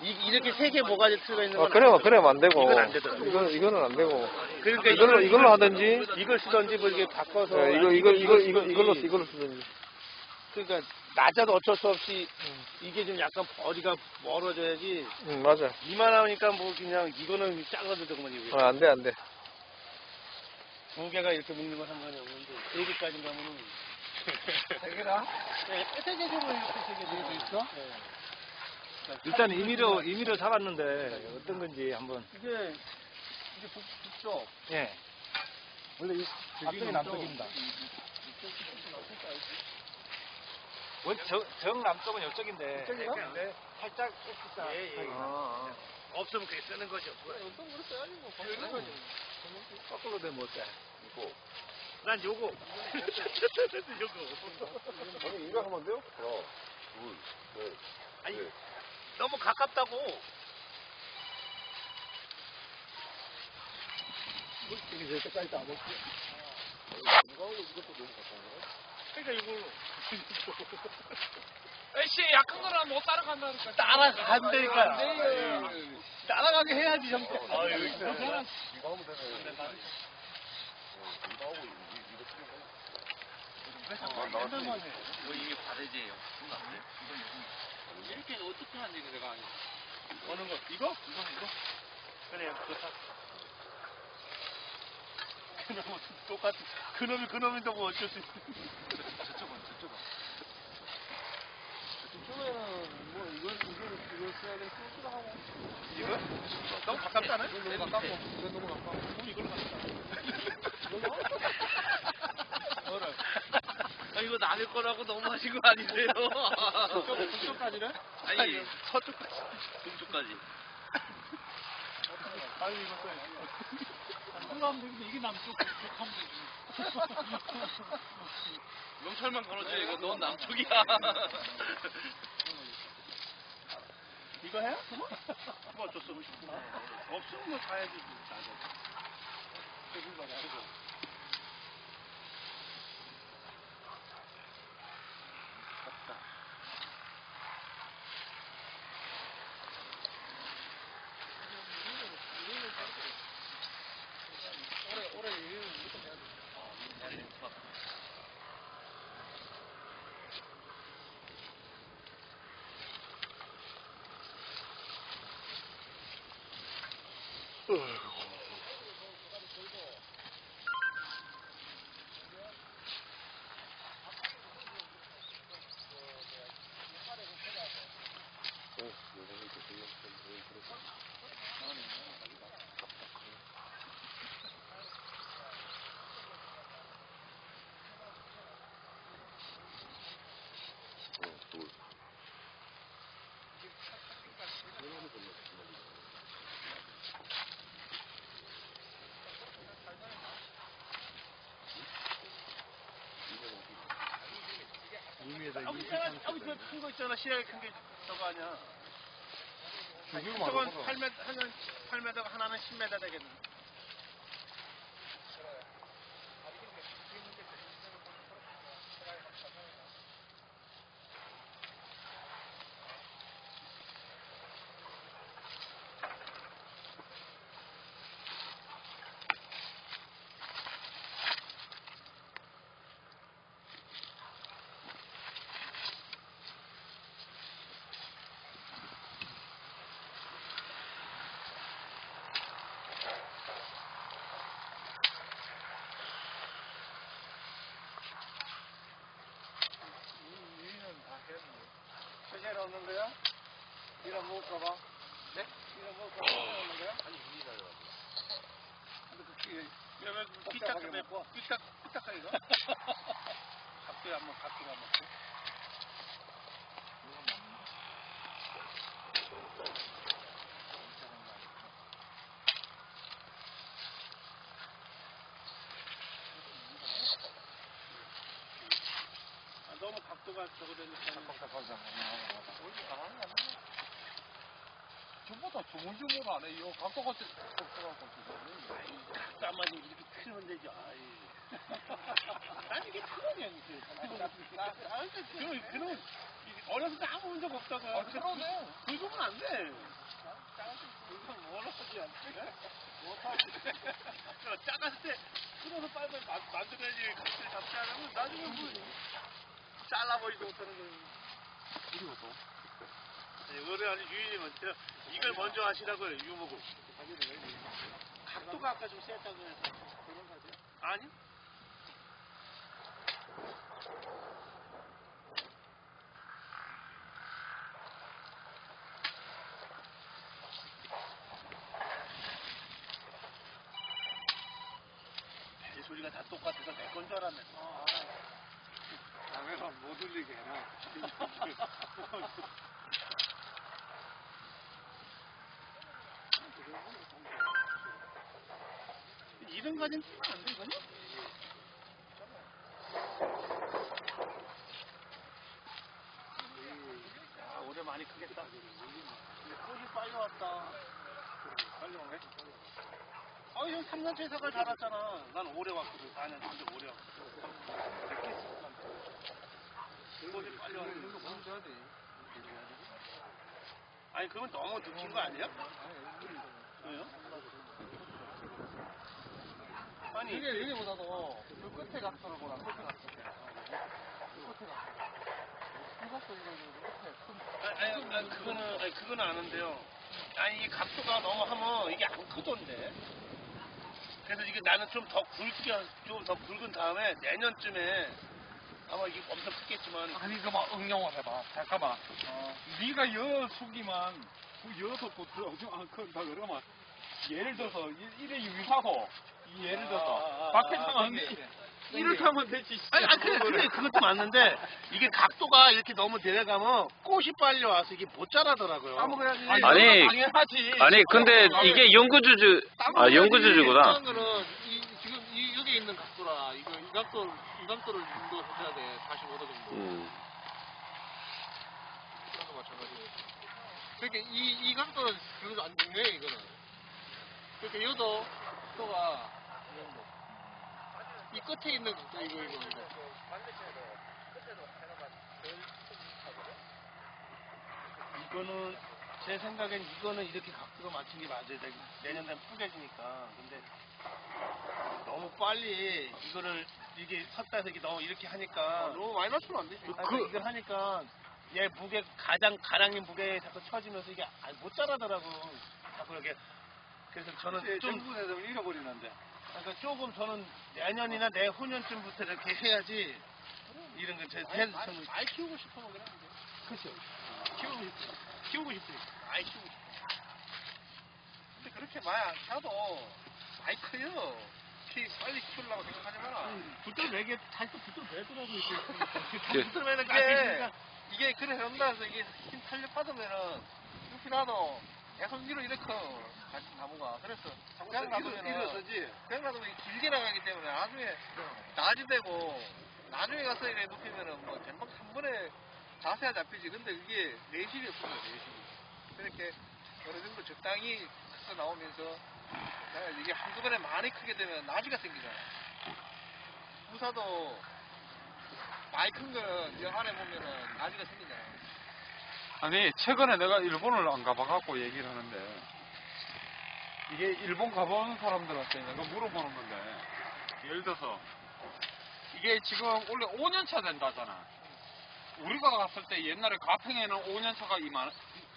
이렇게 3개 모가지 틀어 있는 건 그래면 안 되고. 이건 안 되더라고. 이거는 안 되고. 그러니까 이걸로 하든지. 이걸 쓰든지 뭐 이렇게 바꿔서 이걸로 쓰든지. 그러니까 낮아도 어쩔 수 없이 이게 좀 약간 거리가 멀어져야지. 맞아. 이만하니까 뭐 그냥 이거는 작아도 되구만 이거. 안 돼. 2개가 이렇게 묶는 건 상관이 없는데 3개까지 가면은 3개라? 네, 3개 정도 이렇게 3개 되어 있어? 네. 일단 임의로 잡았는데 어떤 건지 한번. 이게 북쪽. 예. 원래 이 앞쪽이 남쪽입니다. 정 남쪽은 이쪽인데. 네. 살짝 없으면 그게 쓰는 거죠. 거꾸로 되면 못 돼. 난 요거. 이거 하면 돼요? 아니, 너무 가깝다고. 그러니까 이걸로. 에이씨 약한 거는 못 따라간다니까. 따라간다니까. 따라가게 해야지, 형. 뭐 이게 바래지예요. 이렇게 어떻게 하는지 내가 아니. 어느 거? 이거? 그래, 그렇다. 그놈은 똑같은, 그놈인데 뭐 어쩔 수 있어. 저쪽은. 저쪽에는 뭐, 이걸 써야 돼. 소스를 하고. 이거? 너무 가깝지 않아요? 너무 가깝고. 너무 가까워. 그럼 이걸로 가깝다. 뭐를? 아, 이거 남의 거라고 너무 하신 거 아니세요? 북쪽까지는? 아니, 서쪽까지. 동쪽까지. 아니, 이거 써야지. 하면 되는데 이게 남쪽, 북쪽 하면 되지. 명찰만 걸어줘. 이거 넌 남쪽이야. 이거 해? 뭐 어쩔 수 없이. 없으면 뭐 가야지. 저기 큰 거 있잖아. 시야에 큰 게 저거 아니야. 저건 8m, 하나는 8m, 하나는 10m 되겠네. 세제를 얻는 거야? 이런 먹을까봐? 네? 이런 먹을까봐 얻는 거야? 아니, 위에다가. 근데 그러면 삐딱하게 먹고 삐딱하게 가? 각도에 한번 각도에 한번 먹고. 너무 각도가 저거 되니까 저보다 조물조물하네. 이 각도가 각도 안 맞으면 이렇게 틀면 되죠. 아니 이게 틀어야 그럼 어렸을 때 아무 문제가 없다고요. 틀어도 긁으면 안 돼. 뭐라지 않지? 작았을 때 틀어서 빨리 만들어야지. 각도를 잡지 않으면 나중에 뭐 잘라버리지 못하는 거예요. 이거 또? 이거를 아니 유인이한테 이걸 먼저 하시라고요. 유목을. 각도가 아까 좀 셌다고 해서 그런 거죠? 아니? 이 소리가 다 똑같아서 내 건 줄 알았네. 남해가 못 울리게 해라. 이런 가진 쓰면 안 돼, 이거는? 야, 올해 많이 크겠다. 꽃이 빨리 왔다. 빨리 오네? 아, 형 3년째 사과 자랐잖아. 난 오래 왔거든. 4년 진짜 오래 왔거든. 꽃이 빨리 왔네. 아니, 그러면 너무 늦은 거 아니야? 왜요? 아니, 여기보다도 그 끝에 각도를 보라, 끝에 각도. 그 끝에 각도. 이 각도 이거 끝에 큰. 그거는 아는데요. 아니, 이 각도가 너무 하면 이게 안 크던데. 그래서 이게 나는 좀 더 굵은 다음에 내년쯤에 아마 이게 엄청 크겠지만. 아니 그 막 응용을 해봐. 잠깐만. 네가 여 숙이만 여도 또 엄청 안 큰다 그러면 예를 들어서 이래 유의하고 예를 들어서 박태상은 이렇게 하면 되지. 근데 그것도 맞는데 이게 각도가 이렇게 너무 내려가면 꽃이 빨리 와서 이게 못 자라더라고요. 따먹어야지. 아니, 당연하지. 아니 근데 이게 연구주주구나. 거는 지금 여기 있는 각도라 이 각도를 인도해야 돼. 45도 정도. 그것도 마찬가지고. 그러니까 이 각도는 그래도 안 중요해 이거는. 그러니까 여도 각도가 이 끝에 있는 각도 이거. 이거는 제 생각엔 이거는 이렇게 각도가 맞춘 게 맞아요. 내년 되면 뿌개지니까. 근데 너무 빨리 이거를 이게 섰다 해서 이게 너무 이렇게 하니까 너무 많이 맞추면 안 되지. 이걸 하니까 얘 무게 가랑님 무게에 자꾸 쳐지면서 이게 못 자라더라고. 자꾸 이렇게. 그래서 저는 좀 정부에서 잃어버리는데. 그러니까 조금 저는 내년이나 내후년쯤부터 이렇게 해야지 이런 거 저는 많이 키우고 싶어 그래. 그렇죠. 키우고 싶어. 키우고 싶으니까. 많이 키우고 싶어. 근데 그렇게 많이 안 키워도 많이 커요. 빨리 키우려고 생각하지 마라. 붙들 매게 살짝 붙들 매더라고 이렇게. 붙들 매는 게 이게 그래 현다해서 이게 힘 탄력 받으면은 이렇게 놔도 계속 위로 이렇게 커. 나무가. 그래서 그냥 놔두면 길게 나가기 때문에 나중에 낮이 되고 나중에 가서 이렇게 눕히면은 뭐 전방 한 번에 자세가 잡히지. 근데 그게 내실이 없어요. 내실이. 그렇게 어느 정도 적당히 커서 나오면서 이게 한두 번에 많이 크게 되면 나지가 생기잖아. 부사도 많이 큰 거는 여 안에 보면은 나지가 생기잖아. 아니 최근에 내가 일본을 안 가봐갖고 얘기를 하는데 이게 일본 가본 사람들한테 내가 물어보는 건데 예를 들어서 이게 지금 원래 5년차 된다잖아. 우리가 갔을 때 옛날에 가평에는 5년차가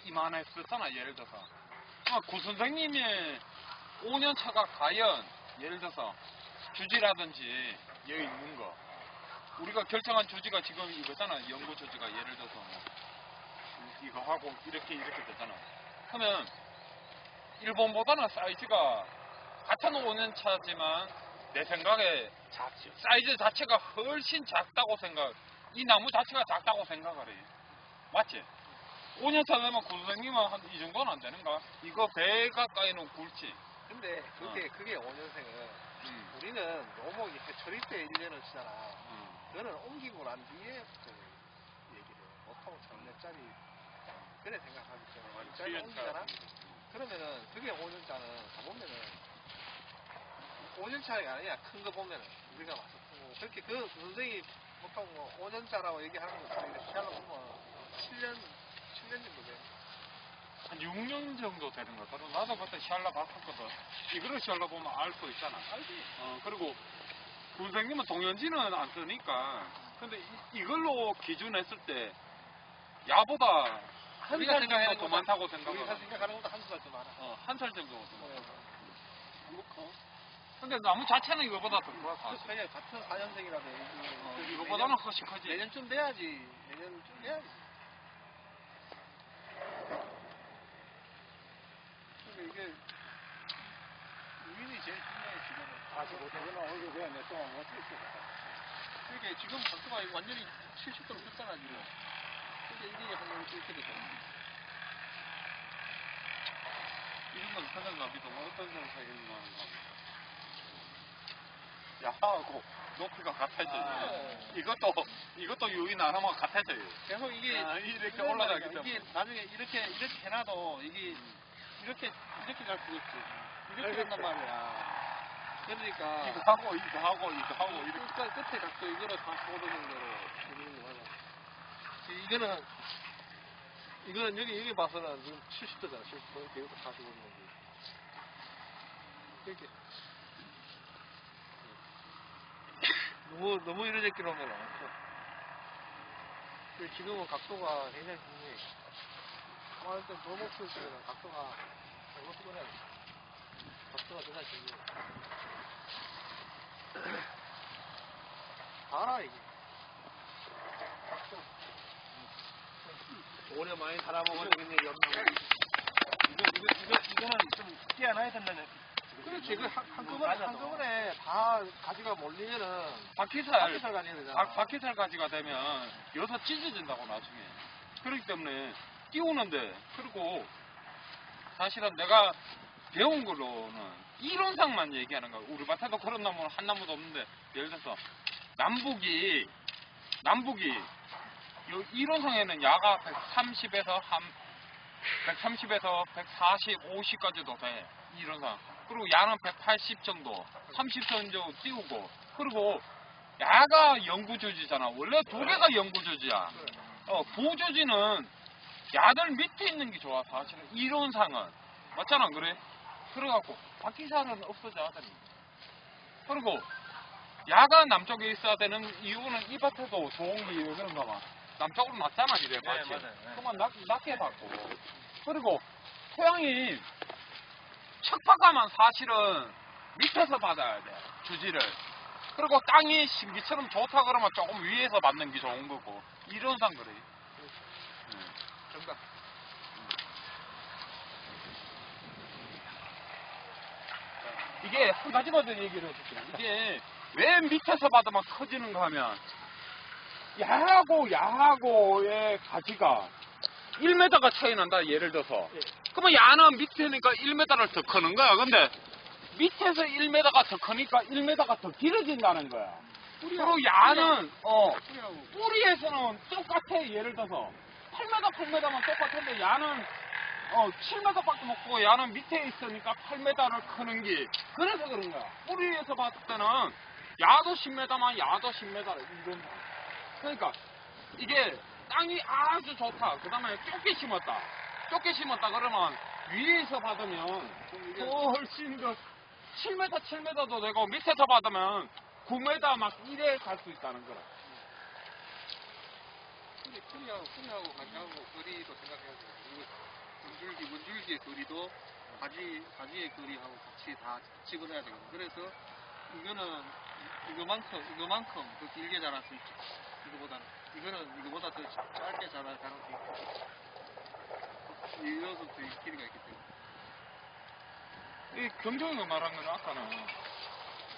이만했었잖아. 예를 들어서 구 선생님이 5년차가 과연 예를 들어서 주지라든지 여기 있는 거 우리가 결정한 주지가 지금 이거잖아. 연구 주지가 예를 들어서 뭐 이거 하고 이렇게 되잖아. 그러면 일본보다는 사이즈가 같은 5년차지만 내 생각에 사이즈 자체가 훨씬 작다고 생각. 이 나무 자체가 작다고 생각을 해. 맞지? 5년차 되면 구 선생님은 한 이 정도는 안 되는가? 이거 배 가까이는 굵지. 근데 그게 5년생은 우리는 오목이 해처리 때 1년을 치잖아. 그거는 옮기고 난 뒤에 그 얘기를 보통 3년짜리 그래 생각하기 때문에 완전히 옮기잖아. 그러면은 그게 5년짜는 가보면은 5년차가 아니야. 큰 거 보면은 우리가 와서 크고 그렇게 그 선생이 보통 뭐 5년짜라고 얘기하는 거 이렇게 시작을 보면 7년 정도 돼. 한 6년 정도 되는 것 같아. 나도 그때 시알라 봤었거든. 이거를 시알라 보면 알 수 있잖아. 알지? 그리고 구 선생님은 동현지는 안 쓰니까. 근데 이걸로 기준했을 때 야보다 우리가 생각하는 더 많다고 생각하고. 우리가 생각하는 것보다 한두 살 더 많아. 한 살 정도 더 많아. 근데 나무 자체는 이거보다 더 커. 그냥 같은 4년생이라도 이거보다는 훨씬 크지. 내년쯤 돼야지. 내년쯤 돼야지. 근데 이게 유인이 제일 중요해 지금은. 아직 못하구나. 얼굴 그냥 내 동안 못했어. 그러니까 지금 각도가 완전히 70도로 폈잖아 지금. 근데 이게 한번 이렇게 됐잖아. 이런 건 생각나비도 어떤 생각이 야하고 높이가 같아져요. 이것도 유인 안 하면 같아져요. 계속 이게 이렇게 올라가기 때문에. 이게 나중에 이렇게 해놔도 이게 이렇게 갈 수가 있지. 이렇게 간단 말이야. 그러니까 이거 하고 이렇게. 끝까지 끝에 각도 이거를 45도 정도로 해주는 거 맞아. 이거는 여기 봐서는 지금 70도잖아. 70도 이렇게 여기서 45도 정도. 이렇게 너무 이러저끼 놓으면 안 돼. 지금은 각도가 굉장히 중요해. 가만히 때 너무 키울 때는 각도가 잘못 끊어야 돼. 각도가 굉장히 중요해. 알아 이게. 각도. 5년 많이 살아먹었는데 연나무. 이거는 좀 끼어나야 된다는. 그렇지. 그 한꺼번에 다 가지가 몰리면은 바퀴살 가져야 되잖아. 바퀴살 가지가 되면 여기서 찢어진다고 나중에. 그렇기 때문에 띄우는데 그리고 사실은 내가 배운 걸로는 이론상만 얘기하는 거야. 우리 밭에도 그런 나무는 한 나무도 없는데 예를 들어서 남북이 이론상에는 야가 130에서 140, 50까지도 돼. 이론상. 그리고 야는 180 정도, 30 정도 띄우고. 그리고 야가 영구조지잖아. 원래 두 개가 영구조지야. 구조지는 야들 밑에 있는 게 좋아. 사실은 이론상은. 맞잖아, 그래? 그래갖고 바퀴살은 없어져야 됩니다. 그리고 야가 남쪽에 있어야 되는 이유는 이 밭에도 좋은 게 왜 그런가 봐. 남쪽으로 낮잖아, 이래 밭이. 그만 낮게 받고. 그리고 토양이 척박하면 사실은 밑에서 받아야 돼, 주지를. 그리고 땅이 신기처럼 좋다 그러면 조금 위에서 받는 게 좋은 거고. 이론상 그래. 정답. 이게 한 가지만 더 얘기를 해줄게요. 이게 왜 밑에서 받으면 커지는가 하면 야하고의 가지가 1m가 차이 난다, 예를 들어서. 그러면 야는 밑에니까 1m를 더 크는 거야. 근데 밑에서 1m가 더 크니까 1m가 더 길어진다는 거야. 그리고 야는 뿌리에서는 똑같아. 예를 들어서 8m만 똑같은데 야는 7m밖에 못 크고 야는 밑에 있으니까 8m를 크는 게 그래서 그런 거야. 뿌리에서 봤을 때는 야도 10m만 야도 10m 이런. 그러니까 이게 땅이 아주 좋다. 그 다음에 좁게 심었다 그러면 위에서 받으면 또 훨씬 더 7m도 되고 밑에서 받으면 9m 막 이래 갈 수 있다는 거라. 근데 뿌리하고 같이 하고 거리도 생각해야 돼요. 그리고 문줄기의 거리도 가지의 거리하고 같이 다 찍어내야 되거든요. 그래서 이거는 이거만큼 더 길게 자랄 수 있죠. 이거는 이거보다 더 짧게 자랄 가능성이 있고 이어서 더 길이가 있기 때문에. 이 경정이가 말한 거는 아까는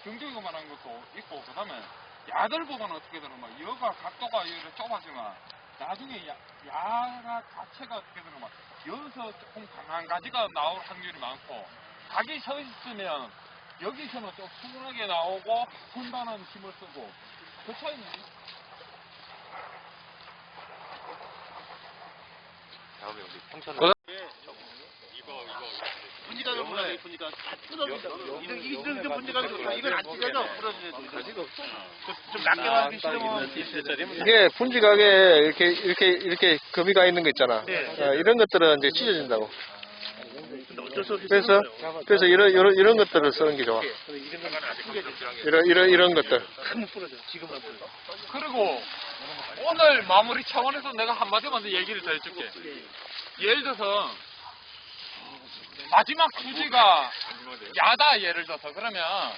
경정이가 말한 것도 있고 그 다음에 야들보다는 어떻게 되냐면 여가 각도가 이렇게 좁아지면 나중에 야가 자체가 어떻게 되냐면 여기서 조금 강한 가지가 나올 확률이 많고 각이 서 있으면 여기서는 좀 수근하게 나오고 분단한 힘을 쓰고 그 차이는 다음에 우리 평천을 분지각을 몰라 분지각 다 뜯어진다. 이런 분지각이 좋다. 이건 안 찢어져. 부러지죠. 좀 낮게만 하시면 이게 분지각에 이렇게 금이가 있는 거 있잖아. 이런 것들은 이제 찢어진다고. 어쩔 수 없이 그래서 이런 것들을 쓰는 게 좋아. 이런 것들. 부러져. 지금은 부러져. 그리고 오늘 마무리 차원에서 내가 한마디만 더 얘기를 더 해줄게. 예를 들어서 마지막 주지가 야다 예를 들어서 그러면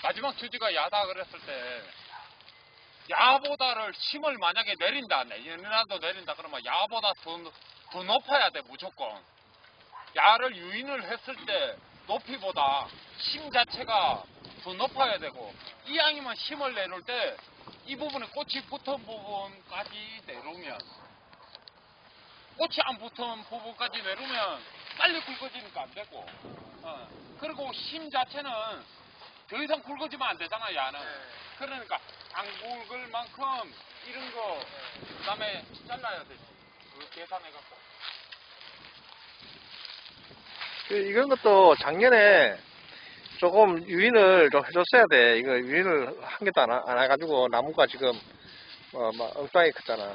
마지막 주지가 야다 그랬을 때 야보다를 힘을 만약에 내린다 내년이라도 내린다 그러면 야보다 더 높아야 돼 무조건. 야를 유인을 했을 때 높이보다 힘 자체가 더 높아야 되고 이왕이면 힘을 내놓을 때 이 부분에 꽃이 붙은 부분까지 내려오면 꽃이 안 붙은 부분까지 내려오면 빨리 굵어지니까 안 되고 그리고 힘 자체는 더 이상 굵어지면 안 되잖아 야는. 그러니까 안 굵을 만큼 이런 거 그다음에 잘라야 되지. 그 계산해갖고. 이런 것도 작년에 조금 유인을 좀 해줬어야 돼. 이거 유인을 한 개도 안 해가지고 나무가 지금 막 엉뚱하게 컸잖아.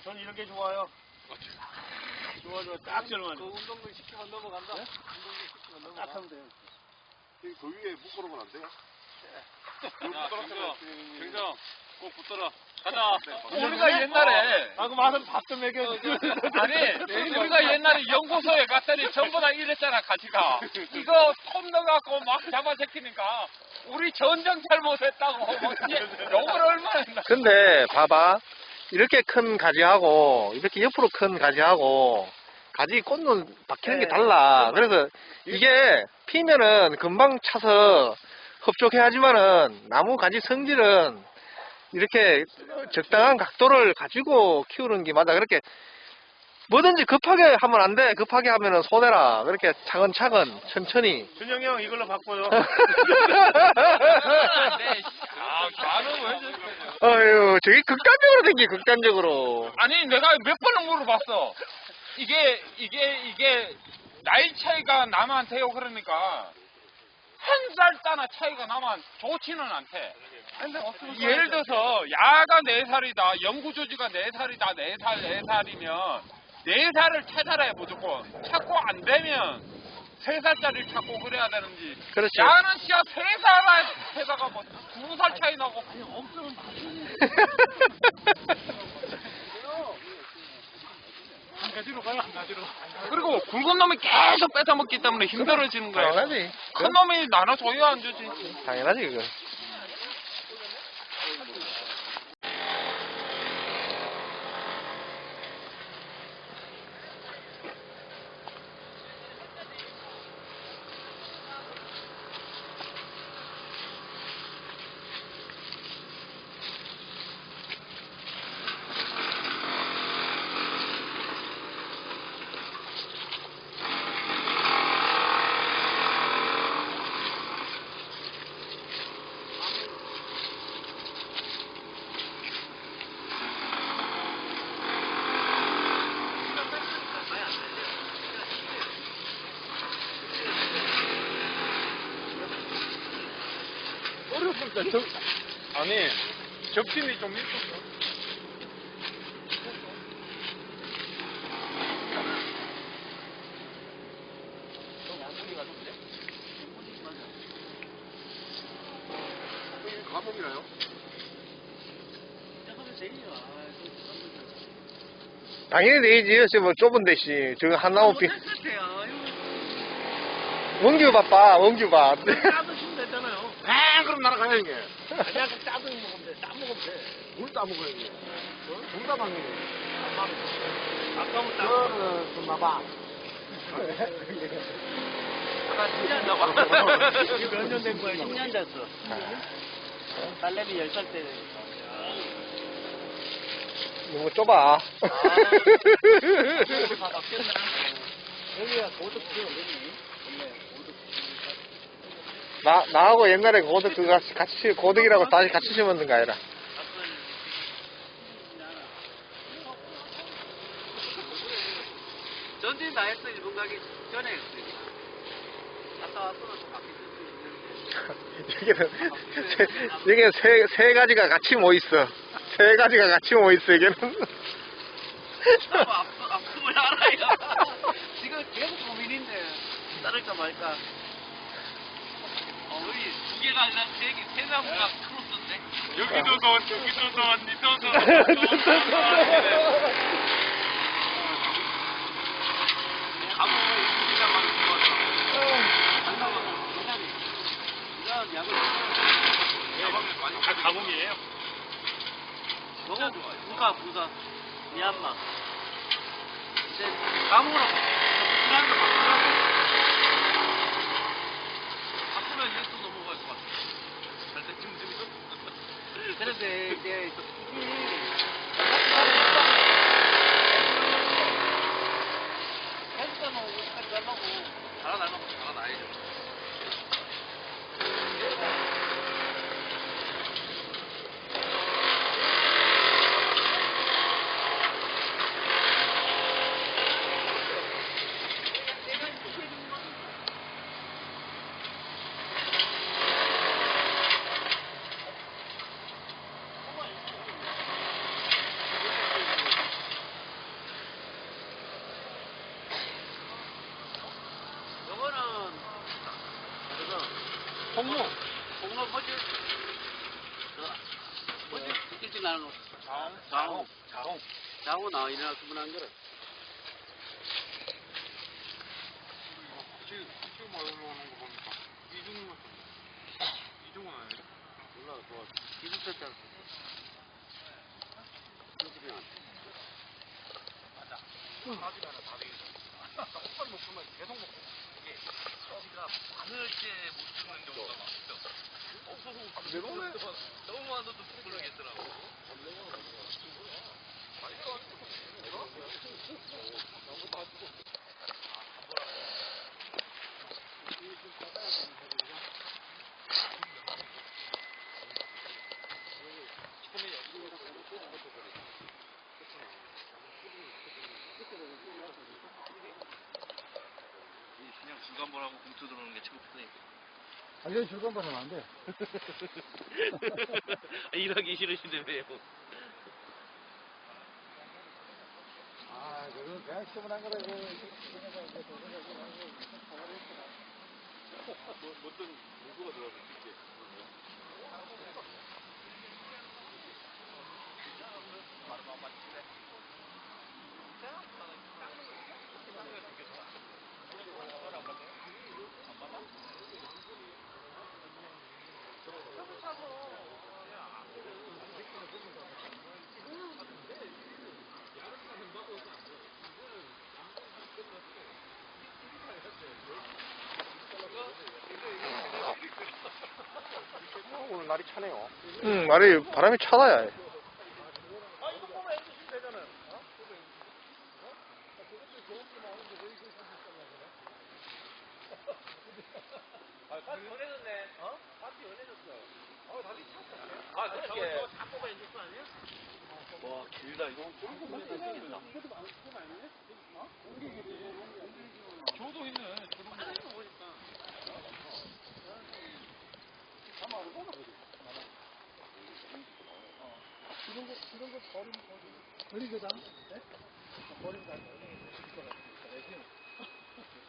전 이런 게 좋아요. 좋아 딱 절만. 운동도 시키면 넘어간다. 딱 하면 돼요. 그 위에 묶어놓으면 안 돼요? 경정 꼭 붙들어. 가자. 우리가 옛날에 그 맛은 밥도 먹여. 아니 우리가 옛날에 연구소에 갔더니 전부 다 이랬잖아 가지가. 이거 톱 넣어갖고 막 잡아제키니까 우리 전쟁 잘못했다고 욕을 얼마나 했나. 근데 봐봐. 이렇게 큰 가지하고 이렇게 옆으로 큰 가지하고 가지 꽃눈 박히는 게 달라. 그래서 이게 피면은 금방 차서 흡족해하지만은 나무 가지 성질은 이렇게 적당한 각도를 가지고 키우는 게 맞아. 그렇게 뭐든지 급하게 하면 안 돼. 급하게 하면은 손해라. 그렇게 차근차근 천천히. 준영이 형 이걸로 바꿔요. 아유, 저게 극단적으로 생기 극단적으로. 아니 내가 몇 번을 물어봤어. 이게 나이 차이가 나면 돼요. 그러니까 한 살 따나 차이가 나면 좋지는 않대. 예를 들어서 야가 4살이다, 영구조지가 4살이다, 4살이면 4살을 찾아라 해 무조건. 찾고 안 되면 3살짜리 찾고 그래야 되는지. 그렇지. 야는 씨야 3살에다가 뭐 2살 차이 나고 그냥 없으면 한 가지로 가요, 한 가지로. 그리고 굵은 놈이 계속 뺏어먹기 때문에 힘들어지는 거야. 당연하지. 큰 놈이 나눠줘야 안 주지. 당연하지 그거. 아니, 접심이 좀 있었어. 감옥이나요? 당연히 되지. 뭐 좁은 데씨. 저거 한 나무 비. 원규 바빠, 원규 봐. 짜드시면 되잖아요. 아, 그럼 날아가요, 이게. 그냥 짜드 먹으면 돼. 짜먹으면 돼. 물 따먹어요, 이게. 물 따먹는 거. 아까부터 저는 좀 나봐. 이게 몇 년 된 거야? 10년 됐어. 딸내미 10살 때. 너무 좁아. 여기가 고덕지요, 여기. 나하고 옛날에 고덕 그거 같이 고덕이라고 다시 같이 심었는 거 아니라. 전진 다 했어, 일본 가기 전에 했어요. 갔다 왔으면 좀 바뀔 수도 있는데. 여기는 세 가지가 같이 모있어. 세 가지가 같이 모있어, 여기는. 아픔을 알아요. 지금 계속 고민인데, 따를까 말까. 우리 두 개가 아니라 세 나무가 크로스인데. 여기도 돈, 저기도 돈, 니도 돈. 이런 약을 가뭄이에요. 너무 부산, 미얀마. 이제 가뭄으로 부산도 바꾸면 이제 또 넘어갈 것 같아. 잘 때쯤 되면. 그런데 이제 헬스장은 여기까지 가려고 달아나야죠. 홍로 뭐지? 뭐지? 일찍 나는 거. 장호 나 일어나 주문한 거를. 지금 올라오는 거 보니까 이중은 이중은 아니에요? 몰라, 기술 썼잖아. 똑바로 먹으면 계속 먹고 우리가 바늘째 못 쓰는 경우가 많죠. 너무 많아도 모르겠더라고. 그냥 중간벌하고 봉투 들어오는 게 최고 편이고. 이건 줄건반은 안 돼. 일하기 싫으신데 왜요? 그건 그냥 시원한 거라, 이거. 어떤 문구가 들어가서 이게 오늘 날이 차네요. 말이 바람이 차다야. 와 길다 이거. 저도 있네. 저도 보니까.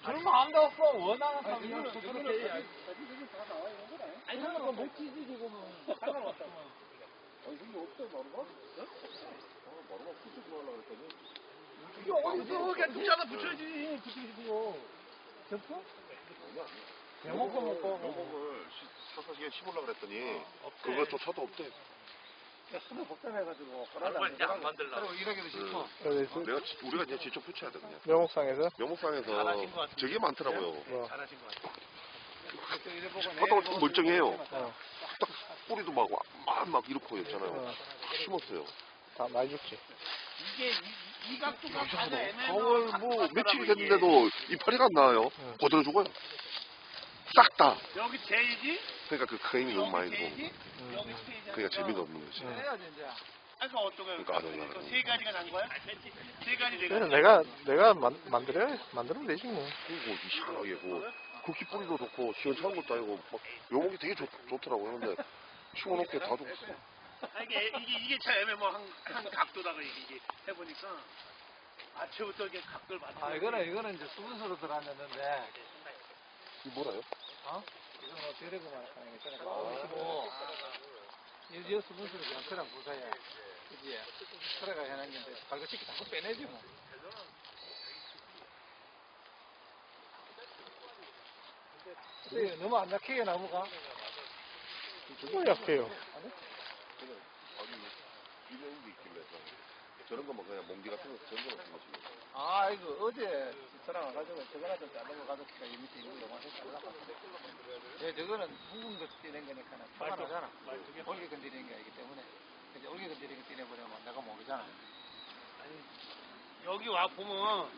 그런 거 안 닿았어. 원하는 사람이 그렇게. 아니 그거 못 치지 지금은 상관없다. 이게 어딨어? 그냥 뚝 하나 붙여야지. 붙이고 싶어? 대목을 먹고 사서 그냥 심으려고 그랬더니 그것조차도 없대. 하도 복잡해가지고 그걸 이제 안 만들려고. 일하기도 싫고. 우리가 이제 직접 붙여야 돼 그냥. 명목상에서 명목상에서 저게 많더라고요. 뭐, 잘하신 것 같아. 바닥은 좀 멀쩡해요. 어, 딱 뿌리도 막 이렇고 있잖아요. 심었어요. 다 많이 죽지. 이게 이 각도가 가장 애매한 4월 뭐 며칠이 됐는데도 이파리가 안 나와요. 거들어 죽어요. 싹 다. 여기 제이지, 그러니까 그 크림이 너무 많이 들고. 제이지, 여기 스테이지. 그러니까 재미가 없는 거지. 해야지 이제. 아까 어떤 거야? 그러니까 안 올라가는 세 가지가 난 거야? 세 가지 내가. 그래서 내가 만들면 되지 뭐. 그리고 희한하게 뭐 굵기 뿌리도 좋고 시원찮은 것도 아니고 막 묘목이 되게 좋더라고요. 근데 심어놓게 다 죽었어. 아, 이게 참 애매모호한 각도다가 이게 해보니까 아침부터 이게 각도를 맞춰. 아, 이거는 이제 수분수로 들어갔는데, 이 뭐라요? 이건 어떻게 되고 말하는 게 있잖아. 오시고, 이 수분수로 그냥 그냥 부사야. 그지? 그래가 해놨는데, 발그치기 다 빼내지 뭐. 근데 너무 안 약해요, 나무가. 뭐 약해요. 유명한 게 있길래 저런 거만 그냥 몽디 같은 거 저런 거만 심어주고. 아, 이거 어제 저랑 와가지고 저거라도 자른 거 가져올까? 이 밑에 이거 요만큼 잘라봤는데. 저거는 묵은 거 뛰는 거니까 평안하잖아. 올게 건드리는 게 아니기 때문에. 이제 올게 건드리는 거 뛰내버리면 내가 모르잖아. 여기 와 보면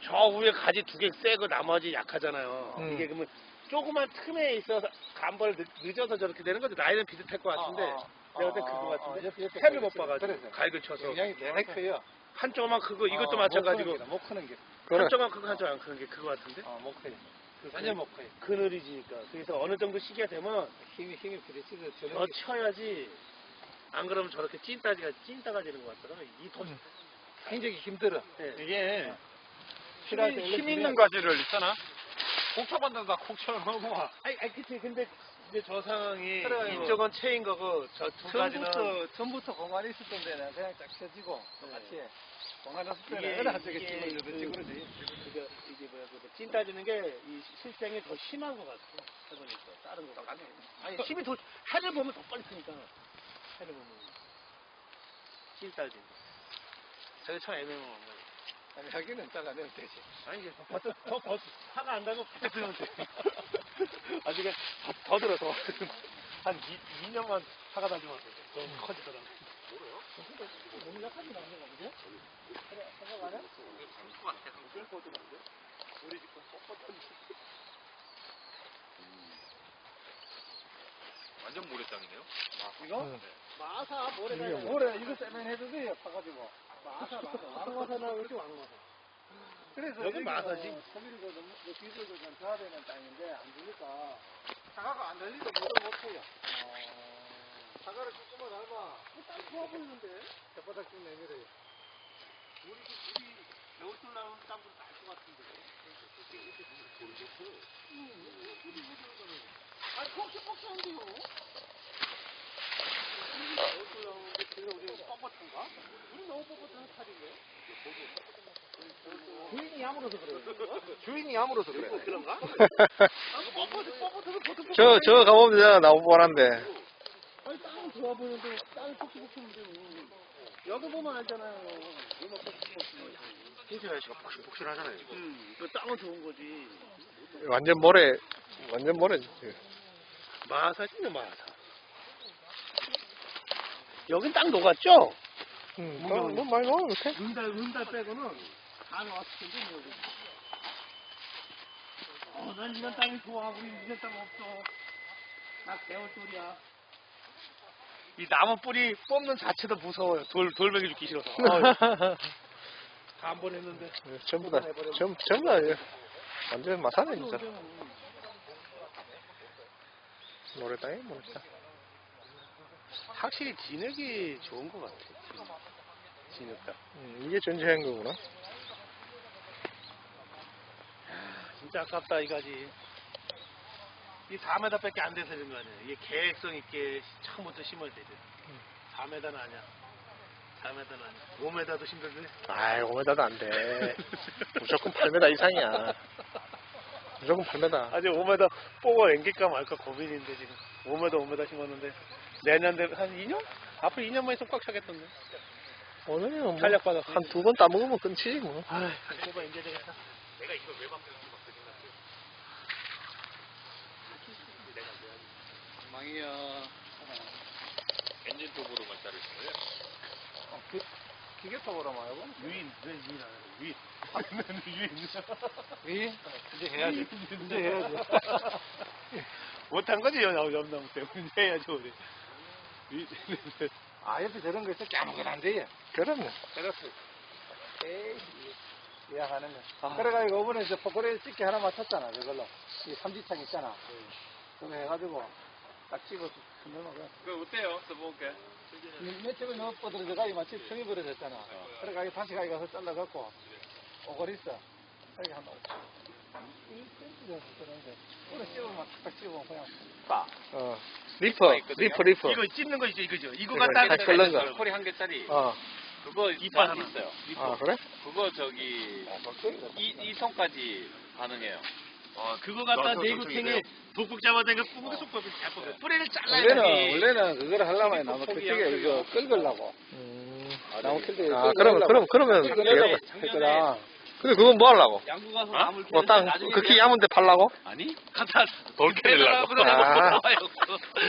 저 위에 가지 두 개 세고 나머지 약하잖아요. 이게 그러면 조그만 틈에 있어서 간벌 늦어서 저렇게 되는 거죠. 나이는 비슷할 것 같은데 내가 그때 그거 같은데 템을 못 봐가지고 갈글 쳐서 영향이 내내 커요. 한쪽만 크고 이것도 마찬가지고 못 크는 게. 한쪽만 크고 한쪽 안 크는 게 그거 같은데 못 커요. 완전 못 커요. 그늘이지니까 그래서 어느 정도 시기가 되면 힘이 부딪히고 더 쳐야지 안 그러면 저렇게 찐따가 되는 것 같더라고요. 굉장히 힘들어. 이게 힘 있는 가지를 있잖아. 곡쳐반다다 곡처럼 하고 와. 아니 그치 근데 이제 저 상황이 그래요. 이쪽은 체인 거고 저 두 가지는 처음부터 공간이 있었던 데는 그냥 쫙 펴지고 똑같이 공간 없을 때는 이게- 어느 한쪽에 이게 찌면 그렇지 그러지. 이게 뭐야 찐 따지는 게 이 실생이 더 심한 것 같아. 해보니까 다른 거 같아. 아니 힘이 더 해를 보면 더 빨리 크니까 해를 보면 찐 따지. 저게 참 애매모호한 거야. 아니 여기는 잘라내면 되지. 아니 이게 더 화가 안 나고 그때 들면 돼. 아직 더 들어 더. 한 2년만 화가 나지만 너무 커지더라고. 너무 약하지 않는 거 보죠? 그래 생각 안 해? 우리 집 건 뻣뻣한 완전 모래땅이네요. 이거? 마사 모래가 모래 이거 세면 해도 돼요. 파가지고. 마사 왕마사나 이렇게 왕마사. 그래서 여기 마사지. 거기도 너무 뒤들도 좀 져야 되는 땅인데 안 주니까 사과가 안 들리도 물을 못 쳐요. 사과를 조금만 닮아. 땅 좋아 보이는데 혓바닥 좀 내밀어요. 우리 겨울철 나오는 땅도 날것 같은데. 아니 폭신폭신한데요. 겨울철 나오는데 그래서 우리 뻣뻣한가? 우리 너무 뻣뻣한 스타일인데. 주인이 야물어서 그래요. 주인이 야물어서 그래. 그런가? 뻣뻣해서 보통 저 가보면 되잖아, 나무 보란데. 아니 땅은 좋아 보이는데 땅이 폭신폭신한데 여기 보면 알잖아요. 흰색 아저씨가 폭신폭신하잖아요. 그 땅은 좋은 거지. 완전 모래지. 마사지네 마사. 여긴 땅 녹았죠? 뭐 많이 나와, 이렇게? 은달 빼고는 다 나왔을 텐데 뭐. 난 이런 땅이 좋아. 우리 이런 땅 없어. 나 개월돌이야. 이 나무 뿌리 뽑는 자체도 무서워요. 돌멩이 죽기 싫어서. 다 한 번 했는데. 전부 다 완전 마사네, 진짜. 모래땅이 모래땅. 확실히 진흙이 좋은 것 같아. 진흙가. 이게 전지한 거구나. 진짜 아깝다 이거지. 이 4m밖에 안 돼서 그런 거 아니야. 이게 계획성 있게 처음부터 심어야 되지. 4m는 아니야. 4m는 아니야. 5m도 힘들네. 아이, 5m도 안 돼. 무조건 8m 이상이야. 무조건 8m. 아직 5m 뽑아 앵길까 말까 고민인데 지금. 5m 심었는데 내년 되면 한 2년? 앞으로 2년만 있으면 꽉 차겠던데. 오늘은 뭐, 탄력받았어. 한 2번 따먹으면 끝이지, 뭐. 아이, 뽑아 이제 되겠다. 내가 이거 왜 바꾸는지 막 망이야. 엔진 도구로만 자를 거예요? 기계톱으로 말고? 유인 왜 유인 안 해? 유인. 위? 이제 해야지. 이제 해야지. 못한 거지 염나무 때문에 이제 해야지 우리. 유인. 아, 옆에 저런 거 있어? 아무거나 안 돼. 그럼요. 그렇지. 에이, 예약하는 거. 그래가지고 이번에 저 포크레일 찍기 하나 맞췄잖아, 저걸로. 이 삼지창 있잖아. 그거 해가지고 딱 찍어서 넣어놓으면. 그 어때요? 써볼게. 맨 처음에 넣어 뻗어져가 이 마치 평이 벌어졌잖아. 그래가지고 다시 가기 가서 잘라갖고 오걸 있어. 이렇게 한다. 1cm 정도 되는데. 오래 씹으면 탁탁 씹으면 그냥 빠. 리퍼. 이거 찝는 거 있죠 이거죠. 이거 그래, 갖다가 다 끓는 거. 소리 한 개짜리. 그거 이빨 저한테 하나. 있어요. 그래? 그거 저기 이 손까지 가능해요. 그거 갖다 내구탱에 독국 잡아다니까 뿌리가 속법이 잘 뽑혀. 뿌리를 잘라야 원래는 그걸 하려면 나무 캘때가 이거 끌으려고. 나무 캘때 그러면 되겠다. 했거든. 근데 그건 뭐 하려고? 양구 가서 어? 나물 뭐, 땅, 그렇게 야문데 팔라고? 아니? 갖다 돌캐내려고. 아.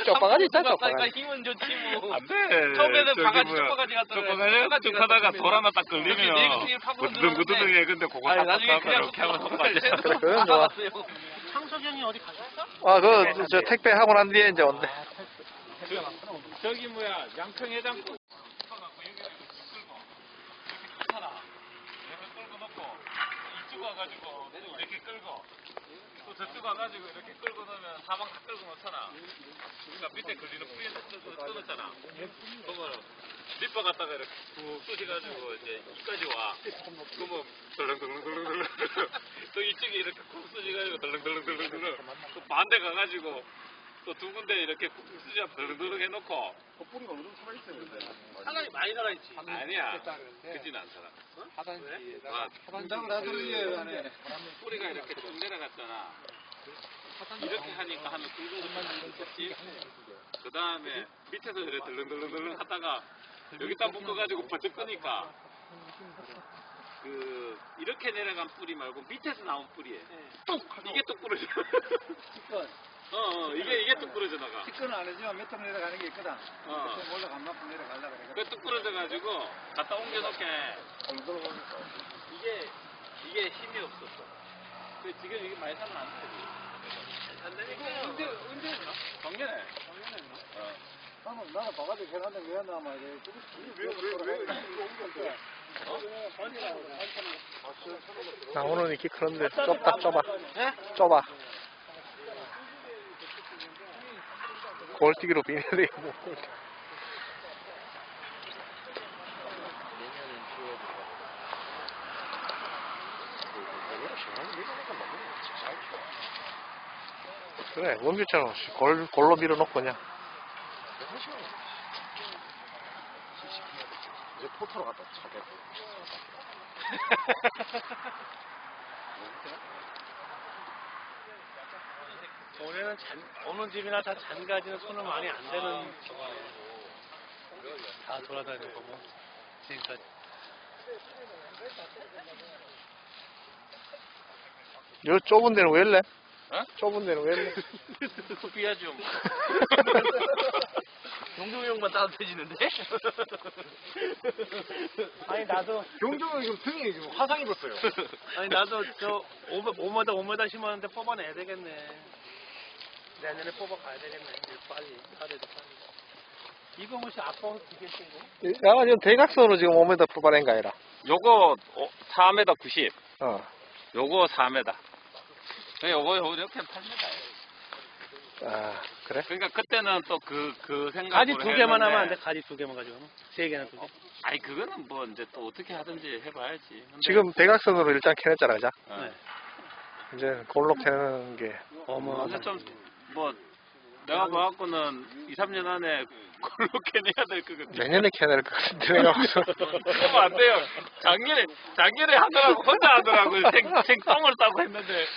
쪽바가지 있다, 그러니까 쪽바가지. 힘은 좋지 뭐. 안 돼. 처음에는 저기 바가지 뭐야. 쪽바가지 갖다 쪽바가지 쭉 하다가 돌 하나 딱 걸리면 구두둥구두둥해. 근데 그거 아니 딱 나중에 그냥 이렇게 하면 맞아. 그래, 그건 좋아. 창석이 형이 어디 가셨어? 저 택배 하고 난 뒤에 이제 온대. 저기 뭐야 양평해장 이쪽 와가지고 이렇게 끌고 또 저쪽 와가지고 이렇게 끌고 넣으면 사방 다 끌고 놓잖아. 그러니까 밑에 걸리는 뿌리에 뜯었잖아. 그러면 밑바 갖다가 이렇게 푹 쑤셔가지고 이제 이까지 와. 그러면 덜렁덜렁덜렁덜렁 또 이쪽에 이렇게 푹 쑤셔가지고 덜렁덜렁덜렁덜렁 또 반대 가가지고 또 두 군데 이렇게 푹 쑤셔 덜렁덜렁 해놓고 뿌리가 어느 정도 살아있어요. 상당히 많이 살아있지. 아니야 그진 않잖아. 하단지. 아, 하단지 나들이에 안에. 뿌리가 이렇게 쭉 내려갔잖아. 이렇게 하니까 하면 굵은 있겠지. 그 다음에 밑에서 이렇게 덜렁덜렁덜렁 하다가 여기다 묶어가지고 버쩍 끄니까 그 이렇게 내려간 뿌리 말고 밑에서 나온 뿌리에 뚝 이게 뚝 부러져. 이게 뚝 부러져 나가. 티끌은 안 해지만 몇 톤 내려가는 게 있거든. 어. 올라간 만큼 내려가려고 그래. 그뚝 부러져가지고 갖다 옮겨놓게 이게 힘이 없었어. 근데 지금 이게 많이 살면 안 되지. 언제 했나? 작년에. 나는 바가지 계란을 왜 했나 말 나무는 이렇게 그런데 좁아. 골뛰기로 비닐이 뭐. 그래, 원규처럼 골로 밀어놓고 그냥. 이제 포터로 갖다 차게. 올해는 어느 집이나 다 잔가지는 손을 많이 안 대는 다 돌아다니는 거고 지금까지. 요 좁은 데는 왜 일래? 어? 좁은 데는 왜 일래? 비야죠. 용종이 형만 따뜻해지는데? 아니 나도 경종이 지금 등이 지금 화상 입었어요. 아니 나도 저 5m 심었는데 뽑아내야 되겠네. 내년에 뽑아가야 되겠네. 이제 빨리 하루에도 빨리. 이거 혹시 아빠 기계신 거? 야, 지금 대각선으로 지금 5m 뽑아낸 거 아니라. 요거 4m 90. 어. 요거 4m. 요거 이렇게 8m예요. 아, 그래? 그러니까 그때는 또 그 생각으로 가지 두 개만 했는데, 하면 안 돼? 가지 두 개만 가지고 하면? 세 개나 두 개? 아니 그거는 뭐 이제 또 어떻게 하든지 해봐야지. 근데, 지금 대각선으로 일단 캐냈잖아, 그자? 어. 네. 이제 골로 캐는 게. 근데 좀 뭐 내가 봐갖고는 2, 3년 안에 골로 캐내야 될 것 같아. 내년에 캐낼 것 같은데, 내가 무슨. 그러면 안 돼요. 작년에 하더라고, 혼자 하더라고. 생똥을 싸고 했는데.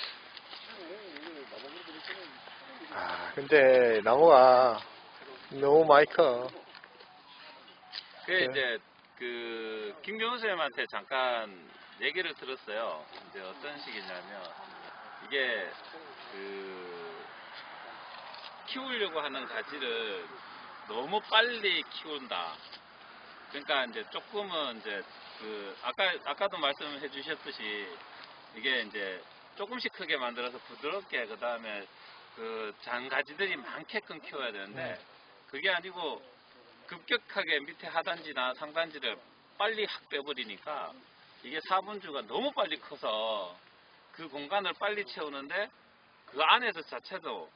아, 근데 나무가 너무 많이 커. 그게 이제 김경훈 선생님한테 잠깐 얘기를 들었어요. 이제 어떤 식이냐면 이게 키우려고 하는 가지를 너무 빨리 키운다. 그러니까 이제 조금은 이제 아까도 말씀해 주셨듯이 이게 이제 조금씩 크게 만들어서 부드럽게 그 다음에 장가지들이 많게끔 키워야 되는데 그게 아니고 급격하게 밑에 하단지나 상단지를 빨리 확 빼버리니까 이게 사분주가 너무 빨리 커서 그 공간을 빨리 채우는데 그 안에서 자체도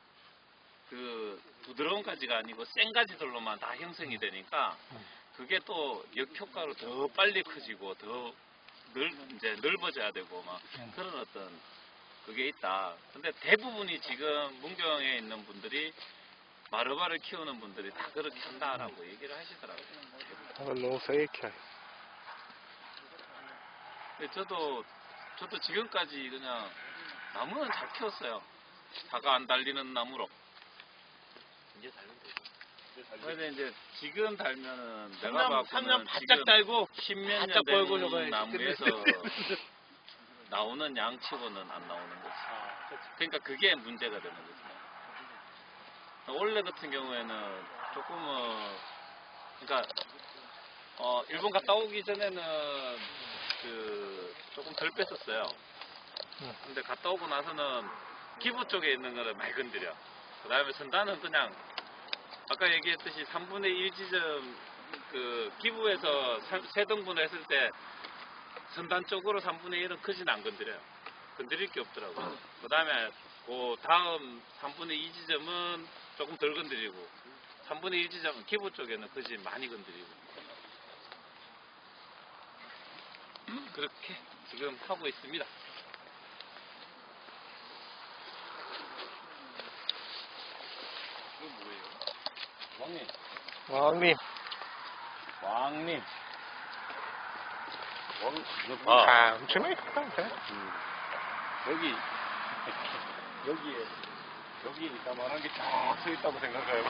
부드러운 가지가 아니고 센 가지들로만 다 형성이 되니까 그게 또 역효과로 더 빨리 커지고 더 이제 넓어져야 되고 막 그런 어떤 그게 있다. 근데 대부분이 지금 문경에 있는 분들이 마르바를 키우는 분들이 다 그렇게 한다라고 얘기를 하시더라고요. 그걸 너무 세게 캐. 근데 저도 지금까지 그냥 나무는 잘 키웠어요. 다가 안 달리는 나무로. 이제 달면 되죠. 근데 이제 지금 달면은 내가 봐서는 3년 바짝 달고 10몇 바짝 년 벌고 된 저거 나무에서 나오는 양치고는 안 나오는 거지. 그러니까 그게 문제가 되는 거지. 원래 같은 경우에는 조금은 그러니까 일본 갔다 오기 전에는 조금 덜 뺐었어요. 근데 갔다 오고 나서는 기부 쪽에 있는 거를 많이 건드려. 그 다음에 선단은 그냥 아까 얘기했듯이 3분의 1 지점 기부에서 3등분을 했을 때 선단 쪽으로 3분의 1은 크진 안 건드려요. 건드릴 게 없더라고요. 그 다음에 그 다음 3분의 2 지점은 조금 덜 건드리고 3분의 1 지점은 기부 쪽에는 그지 많이 건드리고 그렇게 지금 하고 있습니다. 이거 뭐예요? 왕님. 왕님. 아, 엄청나게 크다. 여기에 이따만한 게 쫙 서 있다고 생각해요.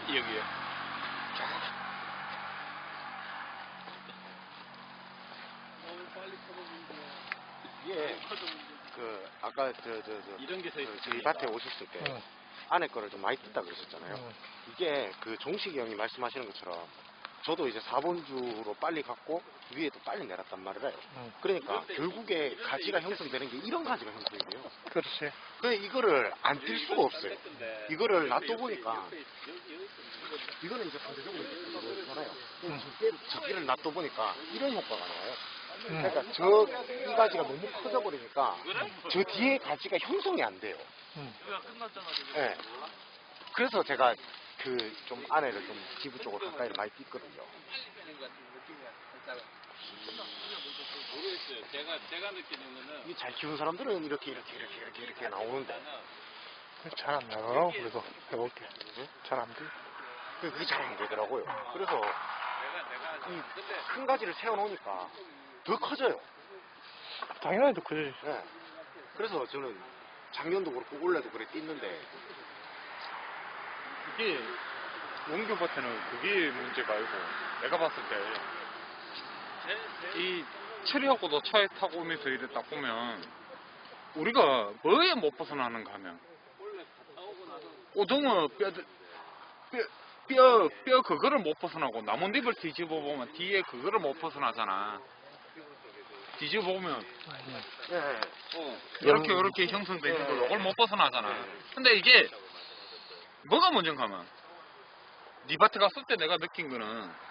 여기에. 이게 아까 이런 게 서 있어요. 저희 밭에 오셨을 때 응. 안에 거를 좀 많이 뜯다 그러셨잖아요. 응. 이게 종식이 형이 말씀하시는 것처럼 저도 이제 4번주로 빨리 갔고 위에 또 빨리 내렸단 말이에요. 응. 그러니까 결국에 가지가 형성되는 게 이런 가지가 형성이 돼요. 그렇지. 근데 이거를 안 뛸 수가 없어요. 이거를 놔둬보니까 이거는 이제 상대적으로 그렇잖아요. 적기를 놔둬보니까 이런 효과가 나와요. 그러니까 이 가지가 너무 커져 버리니까 저 뒤에 가지가 형성이 안 돼요. 여기가 끝났잖아 지금. 네. 그래서 제가 좀 안에를 좀 기부 쪽으로 가까이 많이 띄거든요. 모르겠어요. 제가 느끼는 거는 이 잘 키우는 사람들은 이렇게 나오는데 잘 안 나가라고, 그래도. 해볼게. 잘 안 돼. 그게 잘 안 되더라고요. 그래서 이 큰 가지를 세워놓으니까 더 커져요. 당연히 더 크지. 네. 그래서 저는 작년도 그렇고 올해도 그래 띄는데 이게 원교밭에는 그게 문제가 아니고 내가 봤을 때 이 체리하고도 차에 타고 오면서 이래 딱 보면 우리가 뭐에 못 벗어나는가 하면 오동어 뼈 그거를 못 벗어나고 나뭇잎을 뒤집어 보면 뒤에 그거를 못 벗어나잖아. 뒤집어 보면 네. 이렇게 형성돼 있는 걸 이걸 못 벗어나잖아. 근데 이게 뭐가 문제인가 하면 네 밭에 갔을 때 내가 느낀 거는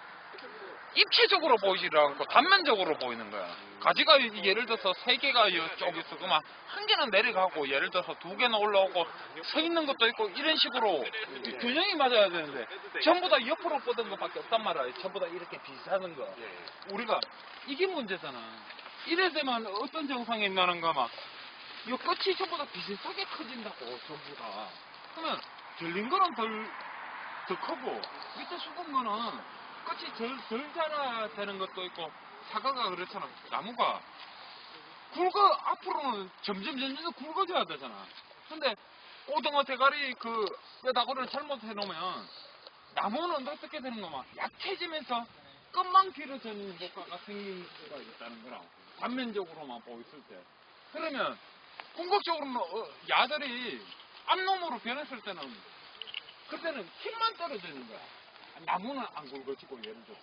입체적으로 보이지를 않고 단면적으로 보이는 거야. 가지가 예를 들어서 3개가 이쪽 있어. 그러면 한 개는 내려가고 예를 들어서 2개는 올라오고 서 있는 것도 있고 이런 식으로 균형이 맞아야 되는데 전부 다 옆으로 뻗은 것밖에 없단 말이야. 전부 다 이렇게 비슷한 거. 우리가 이게 문제잖아. 이래 되면 어떤 정상이 있나는가 막 이 끝이 전부 다 비슷하게 커진다고 전부 다. 그러면 들린 거는 더 크고 밑에 수분 거는 끝이 덜 자라야 되는 것도 있고 사과가 그렇잖아. 나무가 앞으로는 점점 굵어져야 되잖아. 근데 오등어 대가리 뼈다구를 잘못 해놓으면 나무는 어떻게 되는 거만 약해지면서 끝만 길어지는 효과가 생길 수가 있다는 거라. 단면적으로만 보였을 때. 그러면 궁극적으로는 야들이 앞놈으로 변했을 때는 그때는 힘만 떨어지는 거야. 나무는 안 굵어지고 예를 들어서.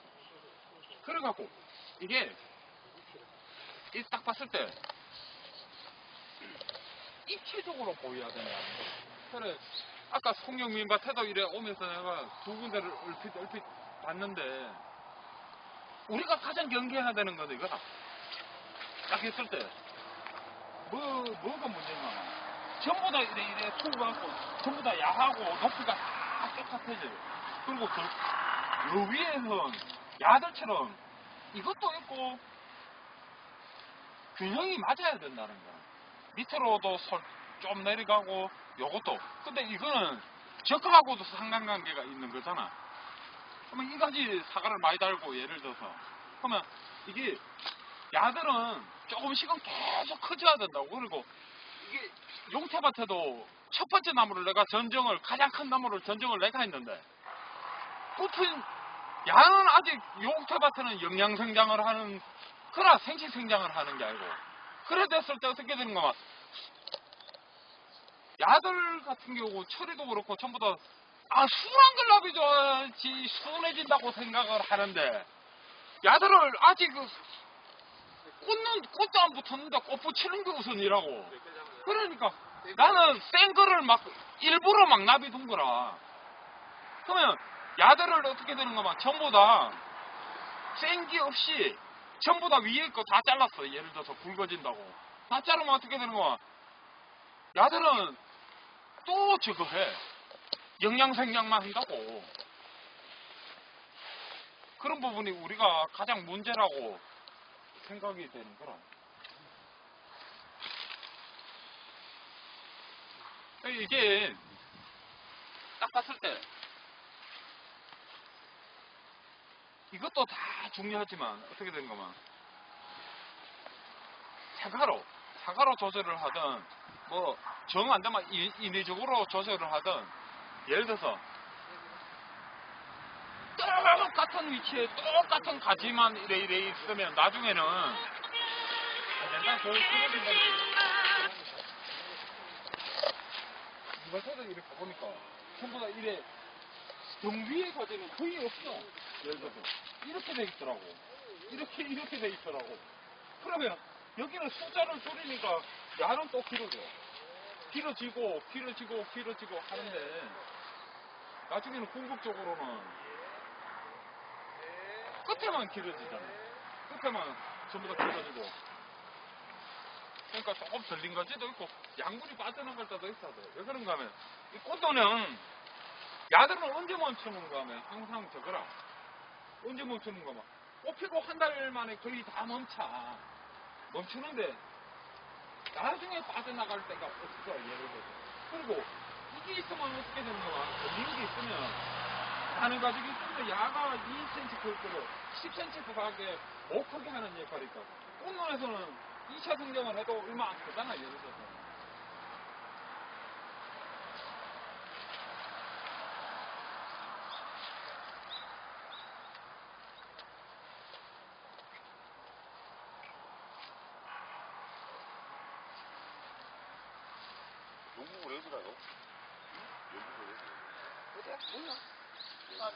그래갖고 이게 딱 봤을 때 입체적으로 보여야 된다는 거. 그래 아까 송영민밭에도 이래 오면서 내가 2군데를 얼핏 봤는데 우리가 가장 경계해야 되는 거는 이거다. 딱 했을 때 뭐가 문제냐. 전부 다 이래 투구하고 전부 다 야하고 높이가 다 똑같아져요. 그리고 그 위에선 야들처럼 이것도 있고 균형이 맞아야 된다는 거야. 밑으로도 좀 내려가고 요것도. 근데 이거는 적하고도 상관관계가 있는 거잖아. 그러면 이 가지 사과를 많이 달고 예를 들어서 그러면 이게 야들은 조금씩은 계속 커져야 된다고. 그리고 이게 용태밭에도 첫 번째 나무를 내가 가장 큰 나무를 전정을 내가 했는데 꽃은 야는 아직 용태밭에는 영양생장을 하는 그러나 생식생장을 하는 게 아니고 그래 됐을 때 어떻게 되는 거만 야들 같은 경우 철이도 그렇고 전부 다 순한 글랍이 좋아야지 순해진다고 생각을 하는데 야들을 아직 꽃도 안 붙었는데 꽃 붙이는 게 우선이라고. 그러니까 나는 센 거를 막 일부러 막 놔둔 거라. 그러면 야들을 어떻게 되는 거만 전부 다 센 게 없이 전부 다 위에 거 다 잘랐어. 예를 들어서 굵어진다고. 다 자르면 어떻게 되는 거야? 야들은 또 저거 해. 영양생장만 한다고. 그런 부분이 우리가 가장 문제라고 생각이 되는 거라. 이게 딱 봤을 때 이것도 다 중요하지만 어떻게 되는 거만 사과로 조절을 하든 뭐 정 안 되면 인위적으로 조절을 하든 예를 들어서 똑같은 위치에 똑같은 가지만 이래 있으면 나중에는 그려진다는 거예요. 이것도 이렇게 보니까 전부 다 이래 등 위에 가지는 거의 없어. 예를 들어서 이렇게 돼 있더라고. 이렇게 돼 있더라고. 그러면 여기는 숫자를 줄이니까 야는 또 길어지고 하는데 나중에는 궁극적으로는 끝에만 길어지잖아. 끝에만 전부 다 길어지고. 그러니까 조금 들린 가지도 있고 양분이 빠져나갈 때도 있어야 돼. 왜 그런가 하면 이 꽃도는 야들은 언제 멈추는가 하면 항상 저거라. 언제 멈추는가 하면 꽃 피고 한 달 만에 거의 다 멈추는데 나중에 빠져나갈 때가 없어. 예를 들어서. 그리고 이게 있으면 어떻게 되는 거야? 들린 게 있으면 하는 가지고 있으면 야가 2cm 클 거로 10cm 더 가게 못 크게 하는 역할이 있고 꽃눈에서는 2차 성장을 해도 얼마 안 크잖아. 예를 들어서. 용국을 어디다 넣어? 어디야? 몰라.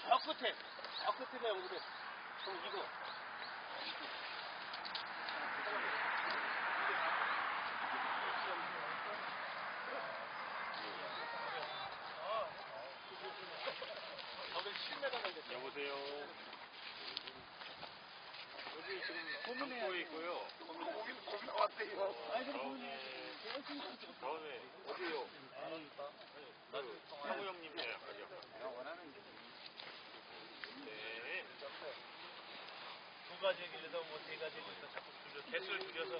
저 끝에 연구돼. 그럼 이거. 여보세요. 여기 지금 소문에 있고요. 상우 형님 예약하죠. 네. 두 가지길래도 뭐 세 가지니까 자꾸 개수를 줄여서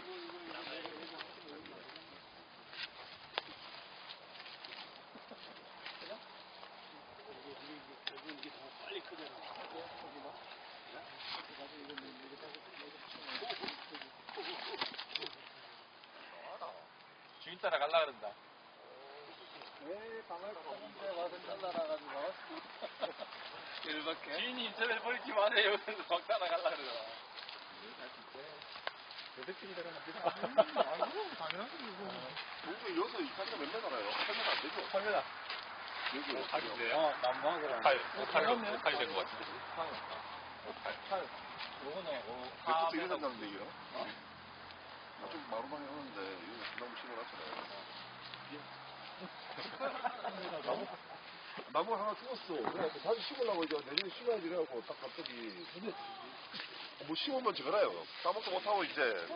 주인 따라 갈라 그런다. 주인이 인터넷 버리지 마세요. 그래서 막 따라갈라 그러더라. 여기서 이 카메라 몇 메가나요? 8m 안 되죠? 8m. 여기 칼인데요? 남방으로. 칼이 될 것 같은데. 칼. 요거는 몇부터 이래 된다는데 이거? 좀 마루방에 하는데 이거 나무 심어놨잖아요. 나무 하나 죽었어. 그래갖고 다시 심으려고 이제 내년에 심어야지 이래갖고 딱 갑자기 뭐 심으면 저거라요. 까먹도 못하고 이제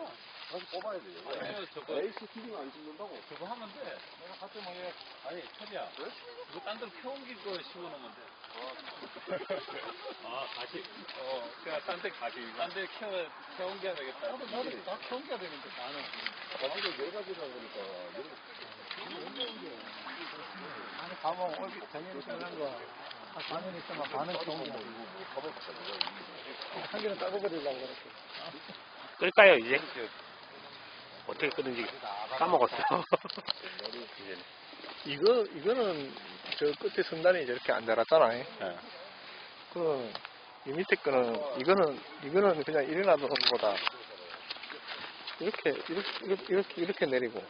다시 뽑아야 돼요. 아니요, 저거. 에이스 TV가 안 죽는다고? 저거 하면 돼. 내가 가끔 뭐, 아니, 철이야. 네? 이거 딴 데로 펴옮길 거 심어놓으면 돼. 가시. 그냥 딴 데 가시. 딴 데 펴옮겨야 되겠다. 나도 다 켜옮겨야 되는데 나는. 나도 네 가지라 그러니까. 아니, 가면 얼핏 정해를 쓰는 거, 한 4년 있으면 반은 좋은 거. 한 개는 따고 버리려고 그랬어. 끌까요 이제? 어떻게 끄는지 까먹었어요. 이거는 저 끝에 선단이 저렇게 안 자랐잖아. 그럼 이 밑에 거는 이거는 그냥 이래 놔두는 것보다 이렇게 내리고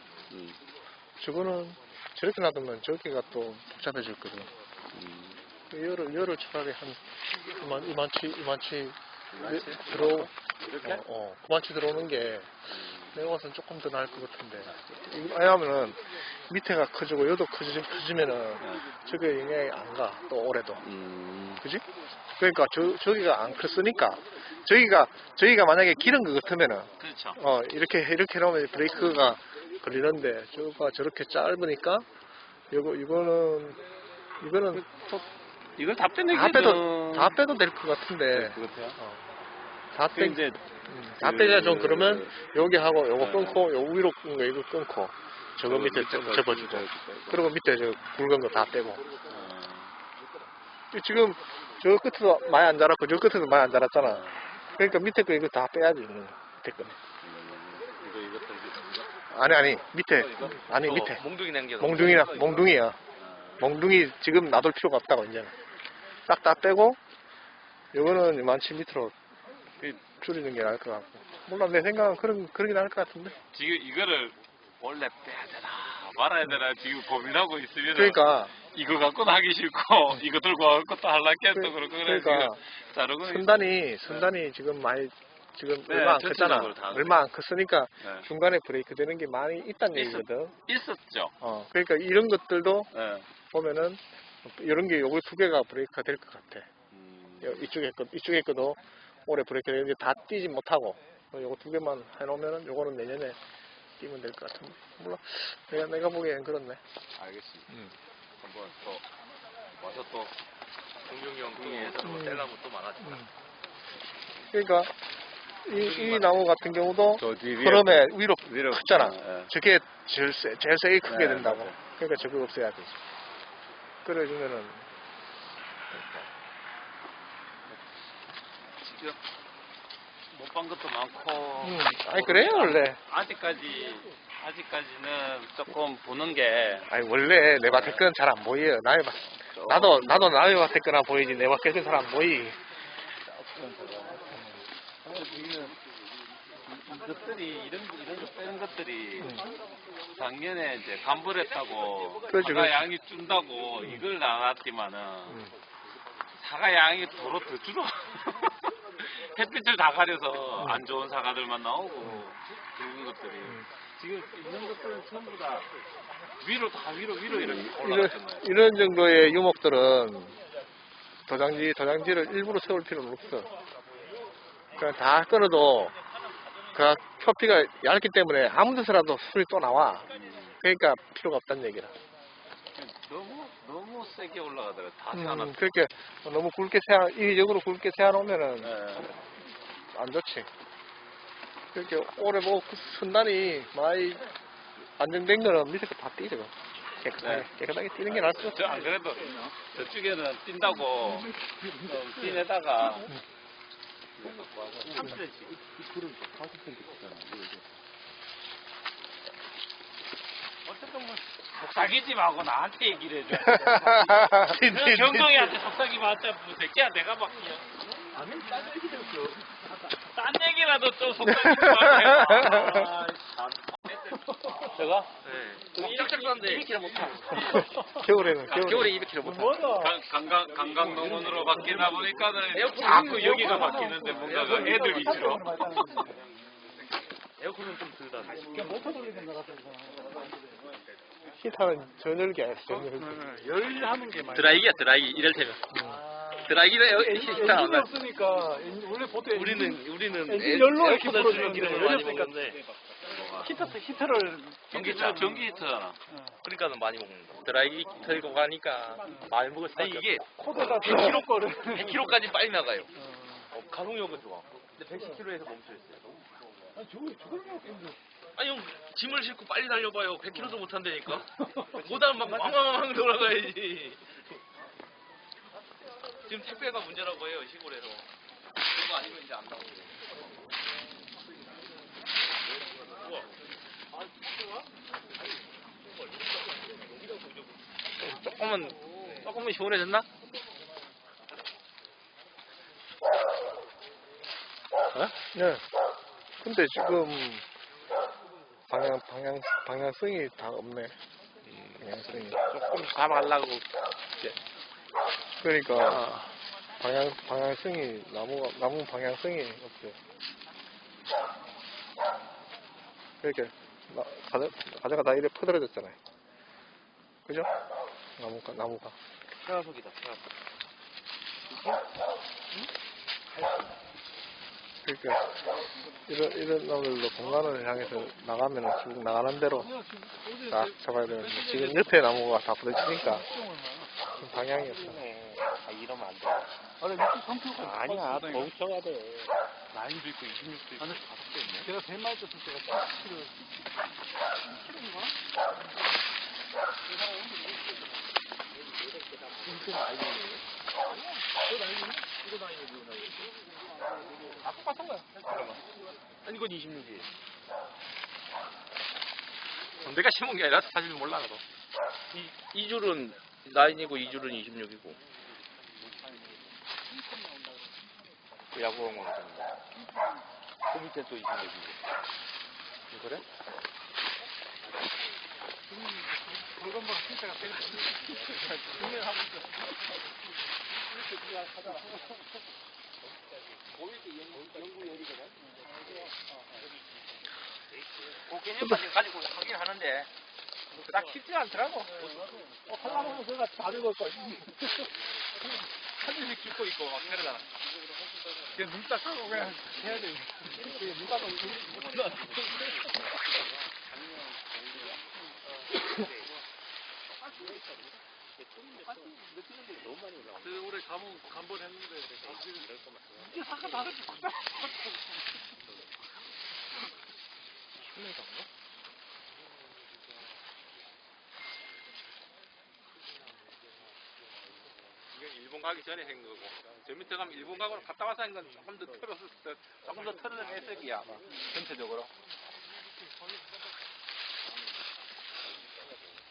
저거는 저렇게 놔두면 저기가 또 복잡해졌거든. 열을 차라리 한 이만치 그만치 들어오는 게 내가 봐서는 조금 더 나을 것 같은데. 왜냐하면은 밑에가 커지고 여도 커지면은 저게 영향이 안 가. 또 올해도. 그지? 그러니까 저기가 안 컸으니까 저기가 만약에 기른 것 같으면은 그렇죠. 이렇게 놓으면 브레이크가 걸리는데 저거가 저렇게 짧으니까 이거는 또 이걸 다 빼는 다 빼도 될 것 같은데. 이제 다 빼자 좀 그러면 여기 하고 요거 끊고 요 위로 끈 거 이거 끊고 저거 밑에 접어주고 그리고 밑에 저 굵은 거 다 빼고 지금 저 끝에도 많이 안 자랐고 저 끝에도 많이 안 자랐잖아. 그러니까 밑에 거 이거 다 빼야지. 밑에 거. 아니 밑에 몽둥이 냉겨. 몽둥이야. 몽둥이 지금 놔둘 필요가 없다고 이제는 싹 다 빼고 요거는 이만치 밑으로 줄이는 게 나을 것 같고. 몰라, 내 생각은 그러긴 나을 것 같은데. 지금 이거를 원래 빼야 되나 말아야 되나 지금 고민하고 있으면 그러니까 이거 갖고는 하기 싫고 이거 들고 갈 것도 할라겠다 그러고 그러니까 자르고 선단이 지금 얼마 안 컸잖아. 얼마 안 컸으니까 중간에 브레이크 되는 게 많이 있다는 얘기거든. 있었죠. 그러니까 이런 것들도 네. 보면은 이런 게 요거 두 개가 브레이크가 될 것 같아. 이쪽에 거도 올해 브레이크 되는데 다 뛰지 못하고 요거 두 개만 해놓으면은 요거는 내년에 뛰면 될 것 같은데. 몰라. 내가 보기엔 그렇네. 알겠습니다. 한번 또 와서 또 공룡이 형 쪽에서 뭐 뗄나무 또 많아지. 그러니까 이 나무 같은 경우도 흐름에 위로 컸잖아. 저게 제일 세게 크게 된다고. 맞아요. 그러니까 저거 없애야 되지. 그래주면은 지금 못 본 것도 많고 아니 그래요 원래. 아직까지는 조금 보는 게 아니 원래 내 밭에 건 잘 안 보여. 나도 남의 밭에 거나 보이지 내 밭에 건 잘 안 보이. 이것들이 이런 거 빼는 것들이 작년에 이제 간벌했다고 그렇지, 사과 그렇지. 양이 준다고 이걸 나눴지만은 사과 양이 도로 더 줄어. 햇빛을 다 가려서 안 좋은 사과들만 나오고 그런 것들이 지금 있는 것들은 전부 다 위로 이렇게 올라갔잖아요. 이런 정도의 유목들은 도장지를 일부러 세울 필요는 없어. 그냥 다 끊어도 그 표피가 얇기 때문에 아무 데서라도 술이 또 나와. 그러니까 필요가 없다는 얘기라. 너무 세게 올라가더라고요. 다 세워놨어. 그렇게 너무 굵게 이기적으로 굵게 세워놓으면은 네. 안 좋지. 그렇게 오래 뭐 순단이 많이 안정된 거는 밑에 거 다 띄죠. 깨끗하게 띄는 게 낫죠. 저 안 그래도 저쪽에는 뛴다고 뛴에다가 속삭이지 말고 나한테 얘기를 해줘. 그 경동이한테 속삭이 맞자 뭐 새끼야 내가 막 딴 얘기라도 좀 속삭이지 말고 해봐. 제가? 네. 짝짝 쌌는데 200km 못 타. 겨울에 200km 못 타. 관광농원으로 바뀌다 보니까는 자꾸 여기가 바뀌는데 뭔가가 애들 위주로. 에어컨은 좀 들다. 히터는 전열기 아니야, 전열기. 드라이기야, 드라이기. 이럴테면. 드라이기는 히터 나온다. 없으니까 원래 보통 우리는 연로 이렇게 에어컨을 불어주는데 기름을 많이 먹는데 히터를 전기 히터잖아. 그러니까는 많이 먹는다. 드라이기 들고 가니까 많이 먹을 수밖에 이게 코드가 100kg 거를 100km까지 빨리 나가요. 가속력은 좋아. 근데 110km에서 멈춰 있어요. 아니 형 짐을 싣고 빨리 달려봐요. 100km도 못 한다니까. 못하면 막 왕왕왕 돌아가야지. 지금 택배가 문제라고 해요 시골에서. 그거 아니면 이제 안 나오고. 조금은 시원해졌나? 네. 근데 지금 방향성이 다 없네. 방향성이. 조금 잡아가려고. 그러니까 방향성이 나무 방향성이 없어요. 이렇게 가자가 다 이래 퍼들어졌잖아요. 그죠? 나무가. 차가속이다. 차가속. 그러니까 이런 나무들도 공간을 향해서 나가면은 지금 나가는 대로 딱 잡아야 되는데 지금 옆에 나무가 다 부딪히니까 지금 방향이 없어. 이러면 안 돼. 아니야, 더 붙여야 돼. 라인도 있고 26도 있고. 제가 제일 많이 떴을 때가 17kg. 17kg인가? 똑같은 거야. 아니 이건 26이에요. 내가 심은 게 아니라 사실 몰라 나도. 이 줄은 9이고 이 줄은 26이고. 그 야구공 거는 그 밑에 또 26이고. 그래? 물건보다 진짜가 되게 분명하고 있어. 그 개념까지 가지고 하긴 하는데 딱 쉽지 않더라고. 하려면 그가 다른 걸 거야. 사진이 찍고 있고 막 그러잖아. 그냥 눈 닦고 그냥 해야 돼. 누가 더 그 올해 간번 했는데 이게 사과 나를 죽었다. 이건 일본 가기 전에 한 거고 저 밑에 가면 일본 가고 갔다 와서 한 건 조금 더 털어냈을 거야 아마 전체적으로.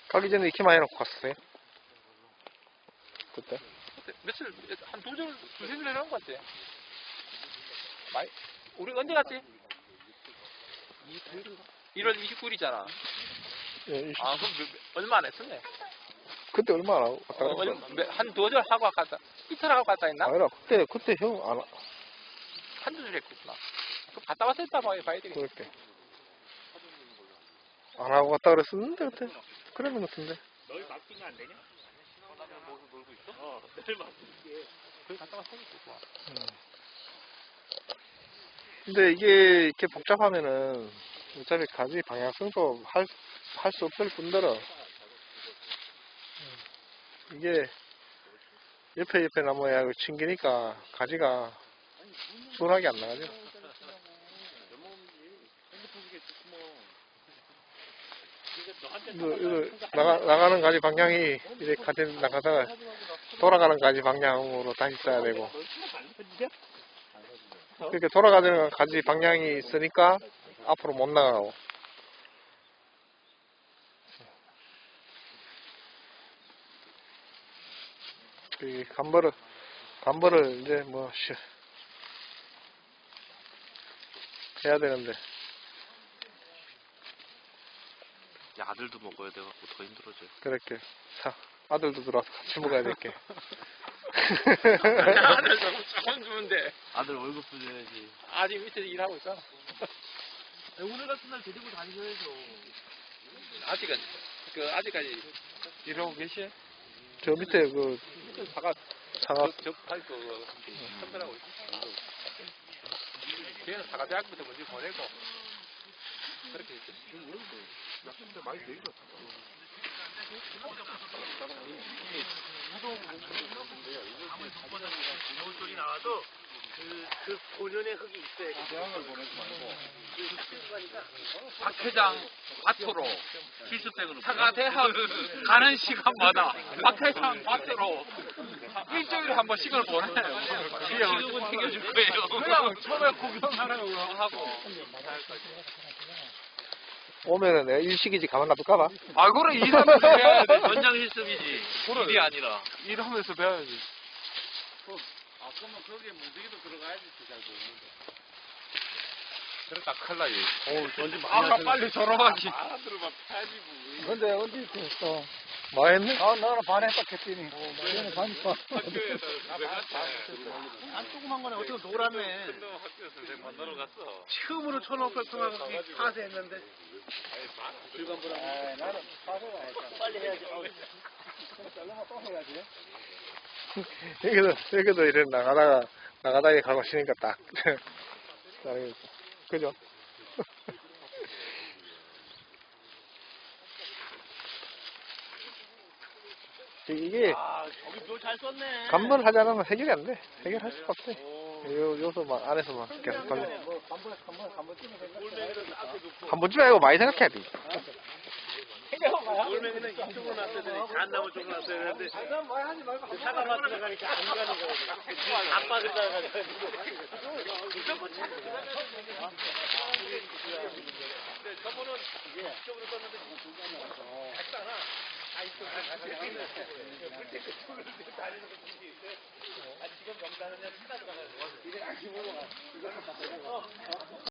가기 전에 이렇게 많이 해놓고 갔었어요? 그때? 며칠 한 두세 줄 해놓은 것 같아. 많이 우리 언제 갔지? 1월 29일이잖아. 예, 아 그럼 얼마 안 했었네. 그때 얼마나 하고 갔다 갔어? 한 두어 줄 하고 갔다 이틀 하고 갔다 했나? 아니라 그때 형 안 한두 줄 했구나. 그럼 갔다 왔을 때 봐야 되겠네. 그렇게 안 하고 갔다 그랬었는데 그때 그랬는 것 같은데. 너희 맡기면 안 되냐? 놀고 있어? 너희 맡기게. 거기 갔다 왔을 때 좋아. 근데 이게 이렇게 복잡하면은 어차피 가지 방향성도 할 수 없을 뿐더러 이게 옆에 나무에 튕기니까 가지가 순하게 안 나가죠. 이거 나가는 가지 방향이 이렇게 가지 나가다가 돌아가는 가지 방향으로 다시 써야 되고, 이렇게 돌아가는 가지 방향이 있으니까 앞으로 못 나가고. 이 간벌을 이제 뭐 해야 되는데 이제 아들도 먹어야 돼갖고 더 힘들어져요. 그렇게 아들도 들어와서 같이 먹어야 될게. 아들도 조금 주는데 아들 월급도 줘야지. 아직 밑에서 일하고 있잖아. 오늘 같은 날 데리고 다니셔야죠. 아직까지 일하고 계시? 저 밑에 사과 사과 파이프 선별하고 있어. 걔는 사과 대학부터 먼저 보내고 그렇게 했지. 소리 나와도 그 본연의 흙이 있어야 돼. 대학을 보내지 말고 박 회장 밭으로 실습생으로. 사과 대학 가는 시간마다 박 회장 밭으로 일주일에 한 번씩을 보내요. 지금은 챙겨줄 거예요. 그냥 처음에 구경하라고 하고. 오면은 내가 일식이지 가만 놔둘까봐. 아 그래 일하면서 배워야 돼. 현장 실습이지. 일이 아니라. 일하면서 배워야지. 아, 그러면 거기에 무지개도 들어가야지, 잘 보이는데. 그러다 큰일 나지. 언제 아까 빨리 졸업하지. 알아들어봐, 패지 뭐. 근데 언제 했어? 많이 했네? 나는 반했다, 했더니. 너는 반했어. 학교에서 안 조그만 거네, 어떻게 놀았네. 학교 선생 만나러 갔어. 처음으로 1,500평하고 파쇄했는데. 나는 파쇄가 했잖아. 빨리 해야지. 잘라서 또 해야지. 여기도 이래 나가다가 가고 쉬니까 딱. 그죠? 이게 저기 묘잘 썼네. 간벌 하지 않으면 해결이 안 돼. 해결할 수가 없대. 요소만 안에서만 계속 걸려. 한 번쯤에 이거 많이 생각해야 돼. 올맹이는 이쪽으로 놨어야 되니, 잣나무 쪽으로 놨어야 되는데. 사과밭 들어가니까 안 가는 거야. 앞밭을 가가지고. 무조건 차 들어가야 근데 저분은 이쪽으로 썼는데 작잖아. 다 이쪽으로 물탱크 쪽으로 다니는 거 있어요. 지금 명단은 그냥 찾아가지고. 이래 아쉬워.